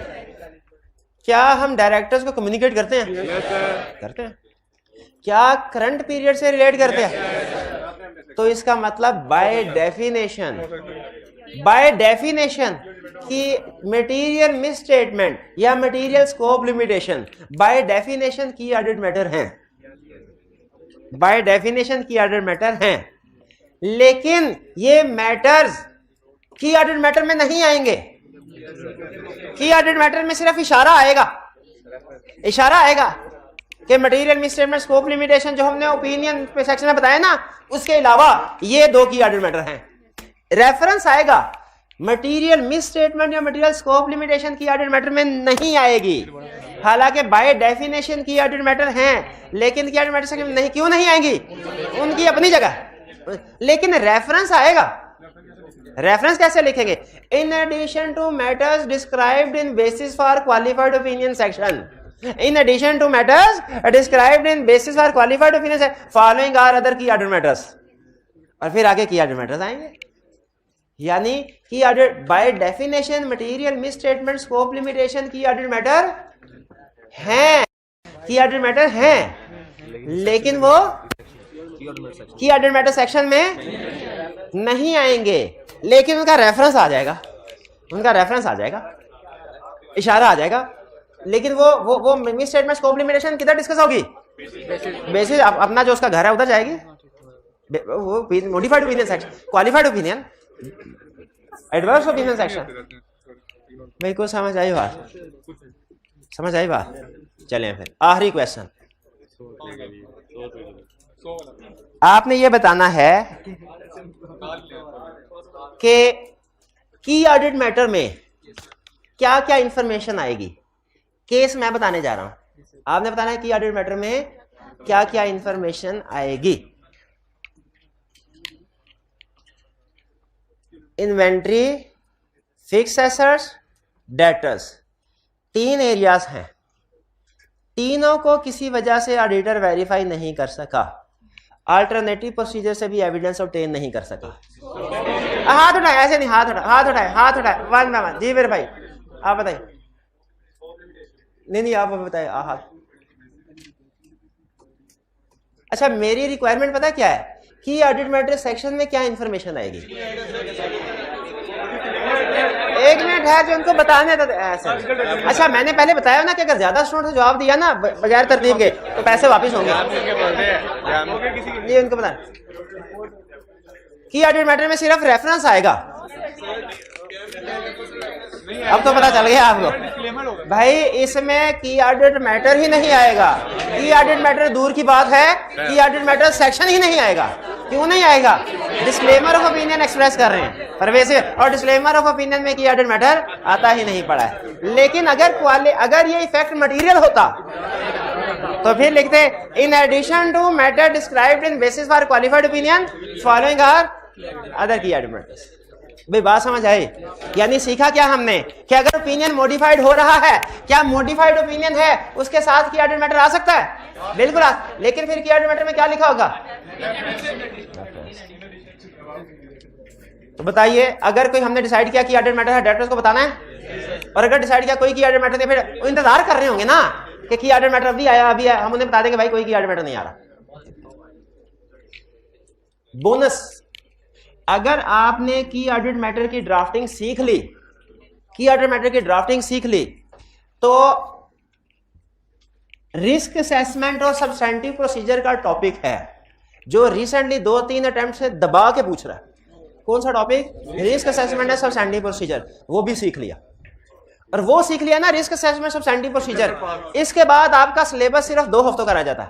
क्या हम डायरेक्टर्स को कम्युनिकेट करते हैं? करते हैं। क्या करंट पीरियड से रिलेट करते हैं? तो इसका मतलब बाय डेफिनेशन कि मटेरियल मिसस्टेटमेंट या material scope limitation by definition की ऑर्डर मैटर हैं, बाय डेफिनेशन की ऑर्डर मैटर हैं, लेकिन ये मैटर्स की ऑर्डर मैटर में नहीं आएंगे। की ऑर्डर मैटर में सिर्फ इशारा आएगा कि मटेरियल मिसस्टेटमेंट स्कोप लिमिटेशन जो हमने ओपिनियन सेक्शन में बताया ना, उसके अलावा ये दो की ऑर्डर मैटर हैं। रेफरेंस आएगा, मटेरियल मिसस्टेटमेंट या मटेरियल स्कोप लिमिटेशन की ऑर्डर मैटर में नहीं आएगी, हालांकि बाय डेफिनेशन की ऑर्डर मैटर हैं, लेकिन की ऑर्डर मैटर सेक्शन में नहीं। क्यों नहीं आएंगी? उनकी अपनी जगह, लेकिन रेफरेंस आएगा। रेफरेंस कैसे लिखेंगे? In addition to matters described in basis for qualified opinion section, in addition to matters described in basis for qualified opinion section following are other key ऑर्डर मैटर्स, और फिर आगे की ऑर्डर मैटर्स आएंगे। यानी की ऑर्डर by definition material misstatement scope limitation key ऑर्डर मैटर हैं, की ऑर्डर मैटर हैं, लेकिन वो की ऑर्डर मैटर सेक्शन में नहीं आएंगे, लेकिन उनका रेफरेंस आ जाएगा, उनका रेफरेंस आ जाएगा, इशारा आ जाएगा। लेकिन वो मिसस्टेटमेंट स्कोप लिमिटेशन किधर डिस्कस होगी? बेसिस अपना जो उसका घर है उधर जाएगी, वो modified opinion section, qualified opinion, adverse opinion section. मेरे को समझ आई बात? समझ आई बात? चलें फिर आखिरी क्वेश्चन। आपने ये बताना है कि की ऑडिट मैटर में क्या क्या इंफॉर्मेशन आएगी। केस मैं बताने जा रहा हूं, आपने बताना है की ऑडिट मैटर में क्या क्या इंफॉर्मेशन आएगी। Inventory, fix assets, debtors, 3 areas हैं। तीनों को किसी वजह से ऑडिटर वेरीफाई नहीं कर सका, अल्टरनेटिव प्रोसीजर से भी एविडेंस ऑब्टेन नहीं कर सका। हाथ उठाए, ऐसे नहीं, हाथ उठाए, हाथ उठाए, हाथ उठाए, वन बाय वन। जी मेरे भाई आप बताइए। नहीं आप बताइए हाथ। अच्छा, मेरी रिक्वायरमेंट पता क्या है कि ऑडिट मैटर सेक्शन में क्या इंफॉर्मेशन आएगी। एक मिनट है जो उनको बताने था ऐसा। अच्छा, मैंने पहले बताया ना कि अगर ज्यादा स्टूडेंट ने जवाब दिया ना बगैर तरतीब के तो पैसे वापस होंगे। ये उनको बता कि ऑडिट मैटर में सिर्फ रेफरेंस आएगा। अब तो पता चल गया आपको भाई, इसमें की ऑडिट मैटर ही नहीं आएगा। की ऑडिट मैटर दूर की बात है, की ऑडिट मैटर सेक्शन ही नहीं आएगा। क्यों नहीं आएगा? डिस्क्लेमर ऑफ ओपिनियन एक्सप्रेस कर रहे हैं परवेज़, और डिस्क्लेमर ऑफ ओपिनियन में की ऑडिट मैटर आता ही नहीं पड़ा है। लेकिन अगर ये इफेक्ट मटेरियल होता तो फिर लिखते in addition to matter described in basis for qualified opinion following are other key audit matters. भाई बात समझ आई? यानी सीखा क्या हमने कि अगर ओपिनियन मॉडिफाइड हो रहा है, क्या मॉडिफाइड ओपिनियन है उसके साथ की ऑडिट मैटर आ सकता है? बिल्कुल लेकिन फिर की ऑडिट मैटर में क्या लिखा होगा? तो बताइए, अगर कोई हमने डिसाइड किया कि ऑडिट मैटर है, डेटर्स को बताना है, और अगर डिसाइड किया कोई की ऑडिट मैटर नहीं, फिर वो इंतजार कर रहे होंगे ना कि की ऑडिट मैटर अभी आया, अभी आया, हम उन्हें बता देंगे भाई कोई की ऑडिट मैटर नहीं आ रहा। बोनस, अगर आपने की ऑडिट मैटर की ड्राफ्टिंग सीख ली, की ऑडिट मैटर की ड्राफ्टिंग सीख ली, तो रिस्क असेसमेंट और सब्सटेंटिव प्रोसीजर का टॉपिक है जो रिसेंटली 2-3 अटेम्प्ट से दबा के पूछ रहा है। कौन सा टॉपिक? रिस्क असेसमेंट और सब्सटेंटिव प्रोसीजर, वो भी सीख लिया। और वो सीख लिया ना risk assessment of scientific procedure, इसके बाद आपका सिलेबस सिर्फ 2 हफ्तों का रह जाता है।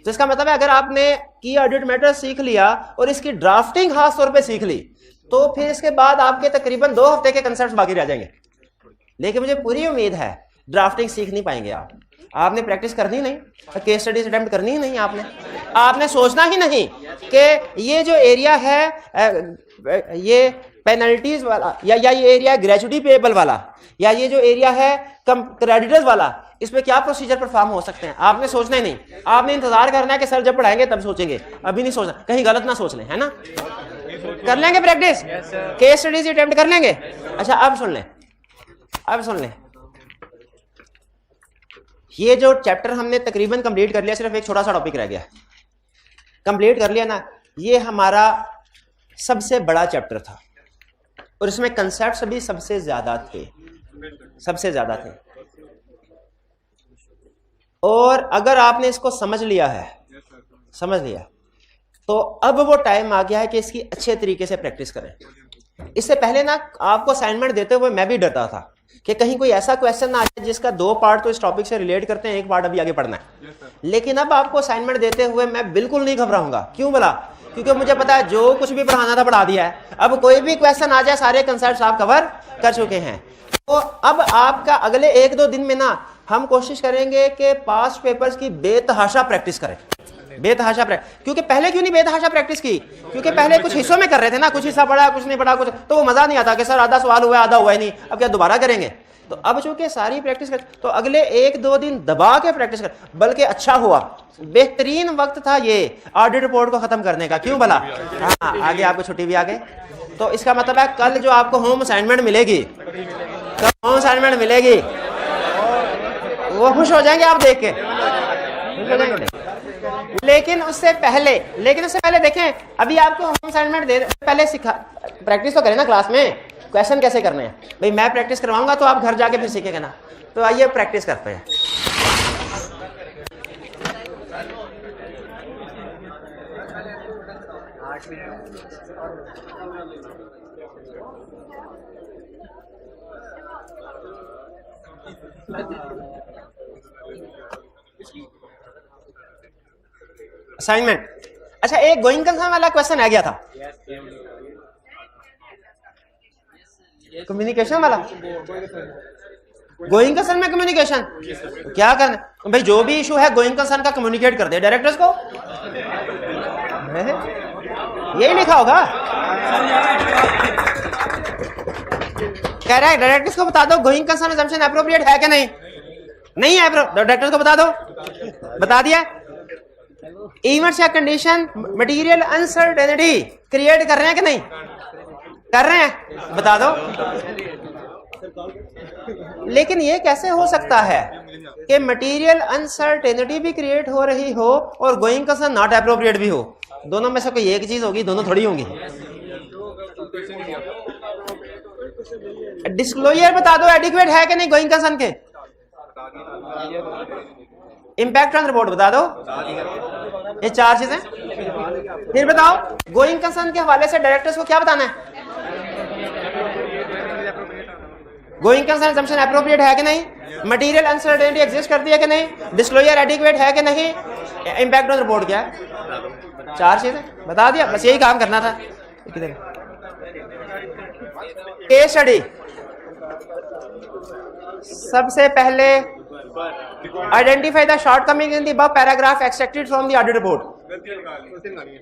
तो इसका मतलब है अगर आपने की ऑडिट मैटर सीख लिया और इसकी ड्राफ्टिंग खास तौर पे सीख ली, तो फिर इसके बाद आपके तकरीबन 2 हफ्ते के कंसेप्ट बाकी रह जाएंगे। लेकिन मुझे पूरी उम्मीद है ड्राफ्टिंग सीख नहीं पाएंगे आप, आपने प्रैक्टिस करनी नहीं, केस स्टडीज अटेम्प्ट करनी ही नहीं, आपने सोचना ही नहीं कि ये जो एरिया है ये पेनल्टीज वाला या ये एरिया ग्रेजुटी पेएबल वाला या ये जो एरिया है क्रेडिटर्स वाला, इस पे क्या प्रोसीजर परफॉर्म हो सकते हैं, आपने सोचना ही नहीं। आपने इंतजार करना है कि सर जब पढ़ाएंगे तब सोचेंगे, अभी नहीं सोचना, कहीं गलत ना सोच लें, है ना। कर लेंगे प्रैक्टिस, केस स्टडीज अटेम्प्ट कर लेंगे। अच्छा अब सुन लें, ये जो चैप्टर हमने तकरीबन कंप्लीट कर लिया, सिर्फ एक छोटा सा टॉपिक रह गया, कंप्लीट कर लिया ना, ये हमारा सबसे बड़ा चैप्टर था और इसमें कंसेप्ट्स भी सबसे ज्यादा थे। और अगर आपने इसको समझ लिया, तो अब वो टाइम आ गया है कि इसकी अच्छे तरीके से प्रैक्टिस करें। इससे पहले ना आपको असाइनमेंट देते हुए मैं भी डरता था कि कहीं कोई ऐसा क्वेश्चन ना आ जाए जिसका 2 पार्ट तो इस टॉपिक से रिलेट करते हैं, 1 पार्ट अभी आगे पढ़ना है। लेकिन अब आपको असाइनमेंट देते हुए मैं बिल्कुल नहीं घबराऊंगा। क्यों बोला? क्योंकि मुझे पता है जो कुछ भी पढ़ाना था पढ़ा दिया है। अब कोई भी क्वेश्चन आ जाए, सारे कंसेप्ट आप कवर कर चुके हैं। तो अब आपका अगले 1-2 दिन में ना हम कोशिश करेंगे कि पास्ट पेपर्स की बेतहाशा प्रैक्टिस करें, क्योंकि पहले क्यों नहीं बेतहाशा प्रैक्टिस की? क्योंकि पहले कुछ हिस्सों में कर रहे थे ना, कुछ हिस्सा पढ़ा कुछ नहीं पढ़ा, कुछ तो वो मजा नहीं आता कि सर आधा सवाल हुआ आधा हुआ ही नहीं, अब क्या दोबारा करेंगे। तो अब चूंकि सारी प्रैक्टिस कर, तो अगले 1-2 दिन दबा के प्रैक्टिस कर, बल्कि अच्छा हुआ, बेहतरीन वक्त था ये ऑडिट रिपोर्ट को खत्म करने का। क्यों भला? हाँ, आगे आपको छुट्टी भी आ गई, तो इसका मतलब है कल जो आपको होम असाइनमेंट मिलेगी, वो खुश हो जाएंगे आप देख के, खुश हो जाएंगे। लेकिन उससे पहले देखें, अभी आपको होम असाइनमेंट दे पहले सिखा, प्रैक्टिस तो करें ना क्लास में, क्वेश्चन कैसे करने हैं भाई। मैं प्रैक्टिस करवाऊंगा तो आप घर जाके फिर सीखेंगे ना। तो आइए प्रैक्टिस करते हैं। असाइनमेंट, अच्छा एक गोइंग कंसर्न वाला क्वेश्चन आ गया था, कम्युनिकेशन वाला। गोइंग कंसर्न में कम्युनिकेशन क्या करना भाई, जो भी इशू है गोइंग कंसर्न का कम्युनिकेट कर दे डायरेक्टर्स को, यही लिखा होगा। कह रहा है डायरेक्टर्स को बता दो गोइंग कंसर्न अजम्पशन एप्रोप्रिएट है कि नहीं है, डायरेक्टर्स को बता दो, बता दिया। इवेंट्स या कंडीशन मटेरियल अनसर्टेनिटी क्रिएट कर रहे हैं कि नहीं कर रहे हैं, बता दो। लेकिन ये कैसे हो सकता है कि मटेरियल अनसर्टेनिटी भी क्रिएट हो रही हो और गोइंग कंसर्न नॉट एप्रोप्रिएट भी हो? दोनों में से कोई एक चीज होगी, दोनों थोड़ी होंगी। डिस्क्लोजर बता दो एडिक्वेट है कि नहीं गोइंग कंसर्न के। इंपैक्ट ऑन रिपोर्ट बता दो, ये 4 चीजें। फिर बताओ गोइंग कंसर्न के हवाले से डायरेक्टर्स को क्या बताना है, गोइंग कंसर्न अजम्पशन एप्रोप्रिएट है कि नहीं, मटेरियल अनसर्टेनिटी एग्जिस्ट करती है कि नहीं, डिस्क्लोजर एडिक्वेट है कि नहीं, इंपैक्ट ऑन रिपोर्ट क्या है। 4 चीजें बता दिया, बस यही काम करना था। केस स्टडी, सबसे पहले identify the shortcoming in the above paragraph extracted from the audit report.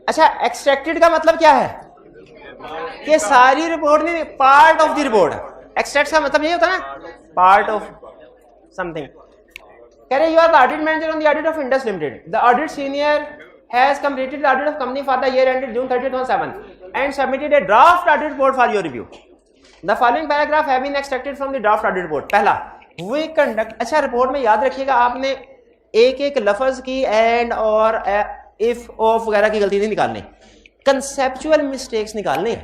अच्छा, एक्सट्रैक्टेड का मतलब क्या है कि सारी रिपोर्ट नहीं, part of the report. Extract का मतलब ये होता है ना, पार्ट ऑफ समथिंग। कह रहे you are the audit manager on the audit of Indus limited, the audit senior has completed the audit of company for the year ended June 30, 2007 and submitted a draft audit report for your review. The following paragraph have been extracted from the draft audit report. पहला, we conduct, अच्छा report में याद रखिएगा आपने एक लफ्ज की and और इफ ऑफ वगैरह की गलती नहीं निकालनी, कंसेप्चुअल मिस्टेक्स निकालने,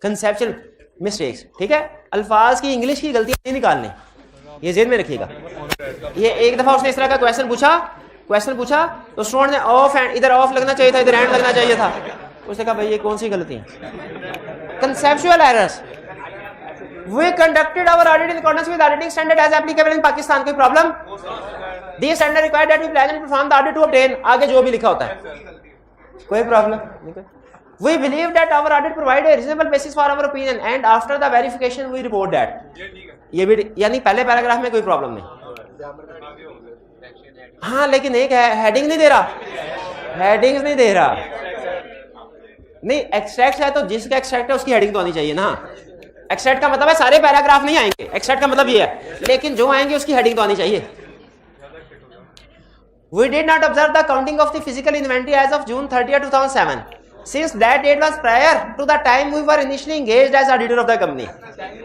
कंसेप्चुअल मिस्टेक्स, ठीक है। अल्फाज की इंग्लिश की गलती नहीं निकालनी, ये जेहन में रखिएगा। ये एक दफा उसने इस तरह का क्वेश्चन पूछा तो स्टूडेंट ने ऑफ एंड, इधर ऑफ लगना चाहिए था, इधर एंड लगना चाहिए था। उसने कहा भाई ये कौन सी गलती है। Conceptual errors, We conducted our audit in accordance with auditing standard as applicable in Pakistan. कोई problem? These standard required that we plan and perform the audit to obtain. आगे जो भी लिखा होता है, कोई problem? We believe that our audit provide a reasonable basis for our opinion and after the verification we report that. ये भी यानी पहले पैराग्राफ में कोई प्रॉब्लम नहीं. हाँ लेकिन एक हेडिंग नहीं दे रहा, हेडिंग्स नहीं दे रहा. नहीं एक्सट्रैक्ट है तो जिसका एक्सट्रैक्ट है उसकी हेडिंग तो आनी चाहिए ना. एक्सट्रैक्ट का मतलब है सारे पैराग्राफ नहीं आएंगे, एक्सट्रैक्ट का मतलब ये है, लेकिन जो आएंगे उसकी हेडिंग तो आनी चाहिए. We did not observe the counting of the physical inventory as of June 30, 2007. Since that date was prior to the time we were initially engaged as auditor of the company.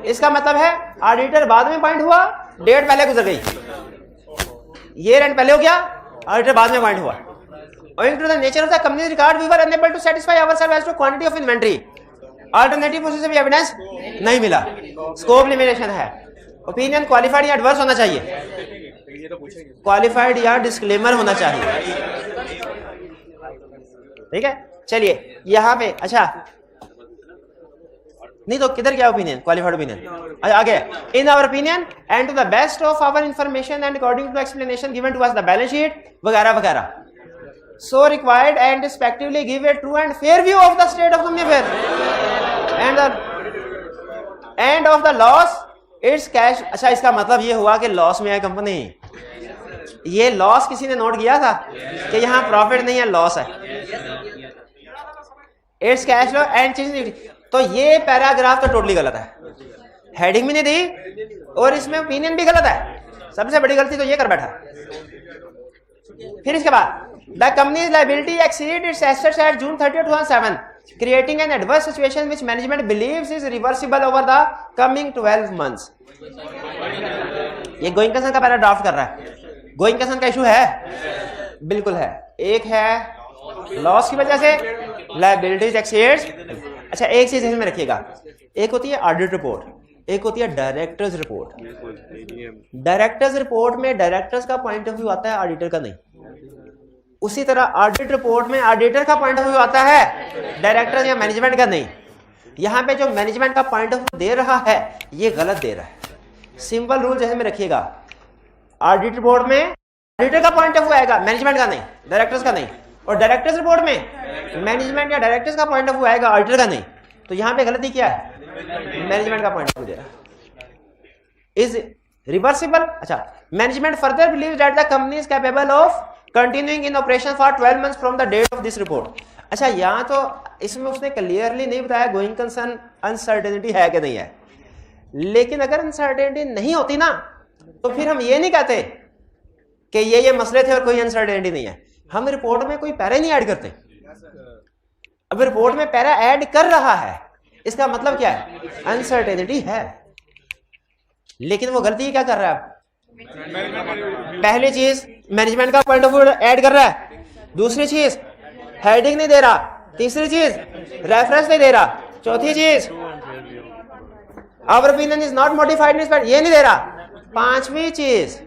इसका मतलब है auditor बाद में point हुआ, date पहले गुजर गई. ये रेंट पहले हो गया, ऑडिटर बाद में पॉइंट हुआ. Owing to the nature of the company's record, we were unable to satisfy ourselves as to quantity of inventory. Alternative process of evidence नहीं मिला. Scope limitation है. Opinion qualified या adverse होना चाहिए. क्वालिफाइड या डिस्क्लेमर होना चाहिए. ठीक है, चलिए यहाँ पे. अच्छा नहीं तो किधर क्या ओपिनियन, क्वालिफाइड ओपिनियन आगे. In our opinion and to the best of our information and according to the explanation given to us the balance sheet वगैरह वगैरह, so required and respectively give a true and fair view of the state of company affair and of the loss its cash. अच्छा इसका मतलब ये हुआ कि loss में है कंपनी. ये लॉस किसी ने नोट किया था कि यहाँ प्रॉफिट नहीं है, लॉस है. It's cash flow and change. तो ये पैराग्राफ तो टोटली गलत है, हेडिंग भी नहीं दी और इसमें ओपिनियन भी गलत है. सबसे बड़ी गलती तो ये कर बैठा. फिर इसके बाद the company's liability exceed its assets at June 30, 2007, creating an adverse situation which management believes is reversible over the coming 12 months. ये गोइंग कंसर्न का पहला ड्राफ्ट कर रहा है. गोइंग कंसर्न का इशू है, बिल्कुल है. एक है लॉस की वजह से, लायबिलिटीज एक्सीड्स. अच्छा एक चीज इसमें रखिएगा, एक होती है ऑडिट रिपोर्ट, एक होती है डायरेक्टर्स रिपोर्ट. डायरेक्टर्स रिपोर्ट में डायरेक्टर्स का पॉइंट ऑफ व्यू आता है, ऑडिटर का नहीं. उसी तरह ऑडिट रिपोर्ट में ऑडिटर का पॉइंट ऑफ व्यू आता है, डायरेक्टर या मैनेजमेंट का नहीं. यहां पे जो मैनेजमेंट का पॉइंट ऑफ व्यू दे रहा है ये गलत दे रहा है. सिंपल रूल जैसे में रखिएगा, ऑडिट रिपोर्ट में ऑडिटर का पॉइंट ऑफ व्यू आएगा, मैनेजमेंट का नहीं, डायरेक्टर्स का नहीं. और डायरेक्टर्स रिपोर्ट में मैनेजमेंट या डायरेक्टर्स का पॉइंट ऑफ व्यू आएगा, ऑडिटर का नहीं. तो यहां पे गलती क्या है, मैनेजमेंट का पॉइंट ऑफ व्यू दे रहा है. Is reversible. अच्छा management further believes that the company is capable of continuing in operation for 12 months from the date of this report. अच्छा यहाँ तो इसमें उसने क्लियरली नहीं बताया गोइंग कंसर्न अनसर्टेनिटी है कि नहीं है. लेकिन अगर अनसर्टेनिटी नहीं होती ना तो फिर हम ये नहीं कहते कि ये मसले थे और कोई अनसर्टेनिटी नहीं है. हम रिपोर्ट में कोई पैरा नहीं ऐड करते. अब रिपोर्ट में पैरा ऐड कर रहा है इसका मतलब क्या है, अनसर्टेनिटी है. लेकिन वो गलती क्या कर रहा है, पहली चीज मैनेजमेंट का पॉइंट ऑफ व्यू ऐड कर रहा है, दूसरी चीज हेडिंग नहीं दे रहा, तीसरी चीज रेफरेंस नहीं दे रहा, चौथी चीज our opinion is not modified ये नहीं दे रहा, पांचवी चीज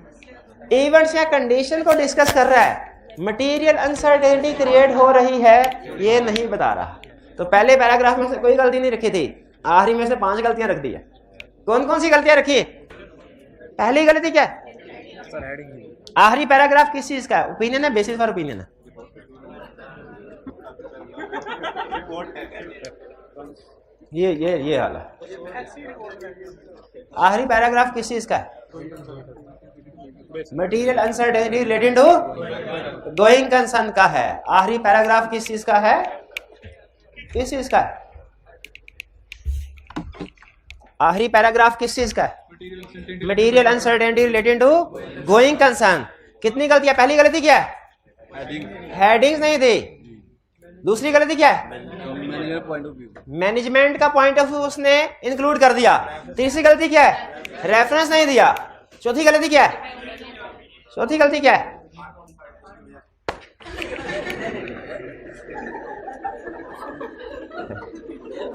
इवेंट्स या कंडीशन को डिस्कस कर रहा है, मटेरियल अनसर्टेनिटी क्रिएट हो रही है ये नहीं बता रहा. तो पहले पैराग्राफ में से कोई गलती नहीं रखी थी, आखिरी में से 5 गलतियां रख दी है. कौन कौन सी गलतियां रखी है? पहली गलती क्या है, आखिरी पैराग्राफ किस चीज का है, ओपिनियन है, बेसिस फॉर ओपिनियन है. ये हाल है. आखिरी पैराग्राफ किस चीज का है, material uncertainty related to going concern का है. आखिरी पैराग्राफ किस चीज का है, किस चीज का है, आखिरी पैराग्राफ किस चीज का है, material uncertainty related to going concern. कितनी गलतियां, पहली गलती क्या है, हेडिंग्स नहीं थी. दूसरी गलती क्या है, मैनेजमेंट का पॉइंट ऑफ व्यू उसने इंक्लूड कर दिया. तीसरी गलती क्या है, रेफरेंस नहीं दिया. चौथी गलती क्या है, चौथी गलती क्या है,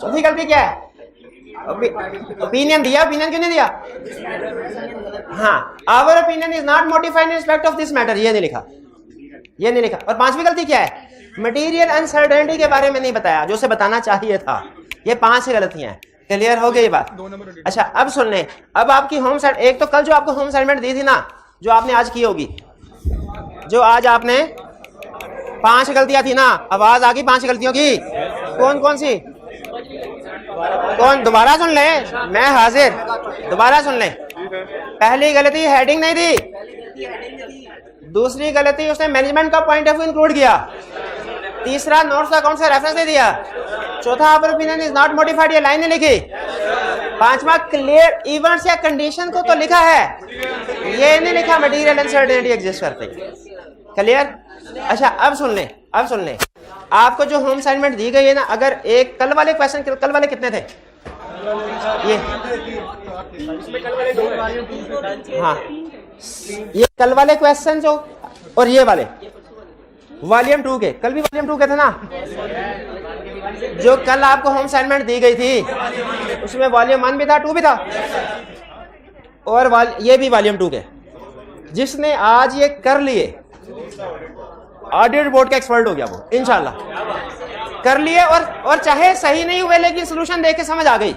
चौथी गलती क्या है, ओपिनियन दिया, ओपिनियन क्यों नहीं दिया. हाँ our opinion is not modified in respect of this matter, ये नहीं लिखा, ये नहीं लिखा. और पांचवी गलती क्या है, मटेरियल अनसर्टेनिटी के बारे में नहीं बताया जो उसे बताना चाहिए था. ये 5 गलतियां हैं. क्लियर हो गई बात? अच्छा अब सुन लें, अब आपकी होम साइड, एक तो कल जो आपको होम असाइनमेंट दी थी ना, जो आपने आज की होगी, जो आज आपने 5 गलतियां थी ना, आवाज आ गई 5 गलतियों की, कौन कौन सी? कौन? दोबारा सुन ले, मैं हाजिर, दोबारा सुन ले। पहली गलती हेडिंग नहीं दी, दूसरी गलती उसने मैनेजमेंट का पॉइंट ऑफ व्यू इंक्लूड किया, तीसरा नोट्स अकाउंट से रेफरेंस नहीं दिया, चौथा अवर ओपिनियन इज नॉट मॉडिफाइड, ये लाइन नहीं लिखी, पांचवा क्लियर इवेंट्स या कंडीशन को तो लिखा है, ये नहीं लिखा मटेरियल अनसर्टेनिटी एग्जिस्ट करते। क्लियर? अच्छा अब सुन ले, अब सुन ले, आपको जो होम असाइनमेंट दी गई है ना, अगर एक कल वाले क्वेश्चन, कल वाले कितने थे? ये हाँ, ये कल वाले क्वेश्चन जो, और ये वाले वॉल्यूम 2 के, कल भी वॉल्यूम 2 के थे ना, जो कल आपको होम असाइनमेंट दी गई थी उसमें वॉल्यूम 1 भी था, 2 भी था, और ये भी वॉल्यूम 2 के। जिसने आज ये कर लिए ऑडिट बोर्ड का एक्सपर्ट हो गया वो, इंशाल्लाह कर लिए, और चाहे सही नहीं हुए लेकिन सोल्यूशन देख के समझ आ गई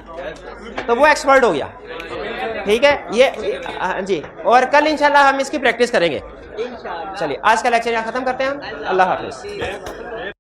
तो वो एक्सपर्ट हो गया। ठीक है, ये हाँ जी, और कल इंशाल्लाह हम इसकी प्रैक्टिस करेंगे। चलिए आज का लेक्चर यहाँ खत्म करते हैं हम। अल्लाह हाफिज।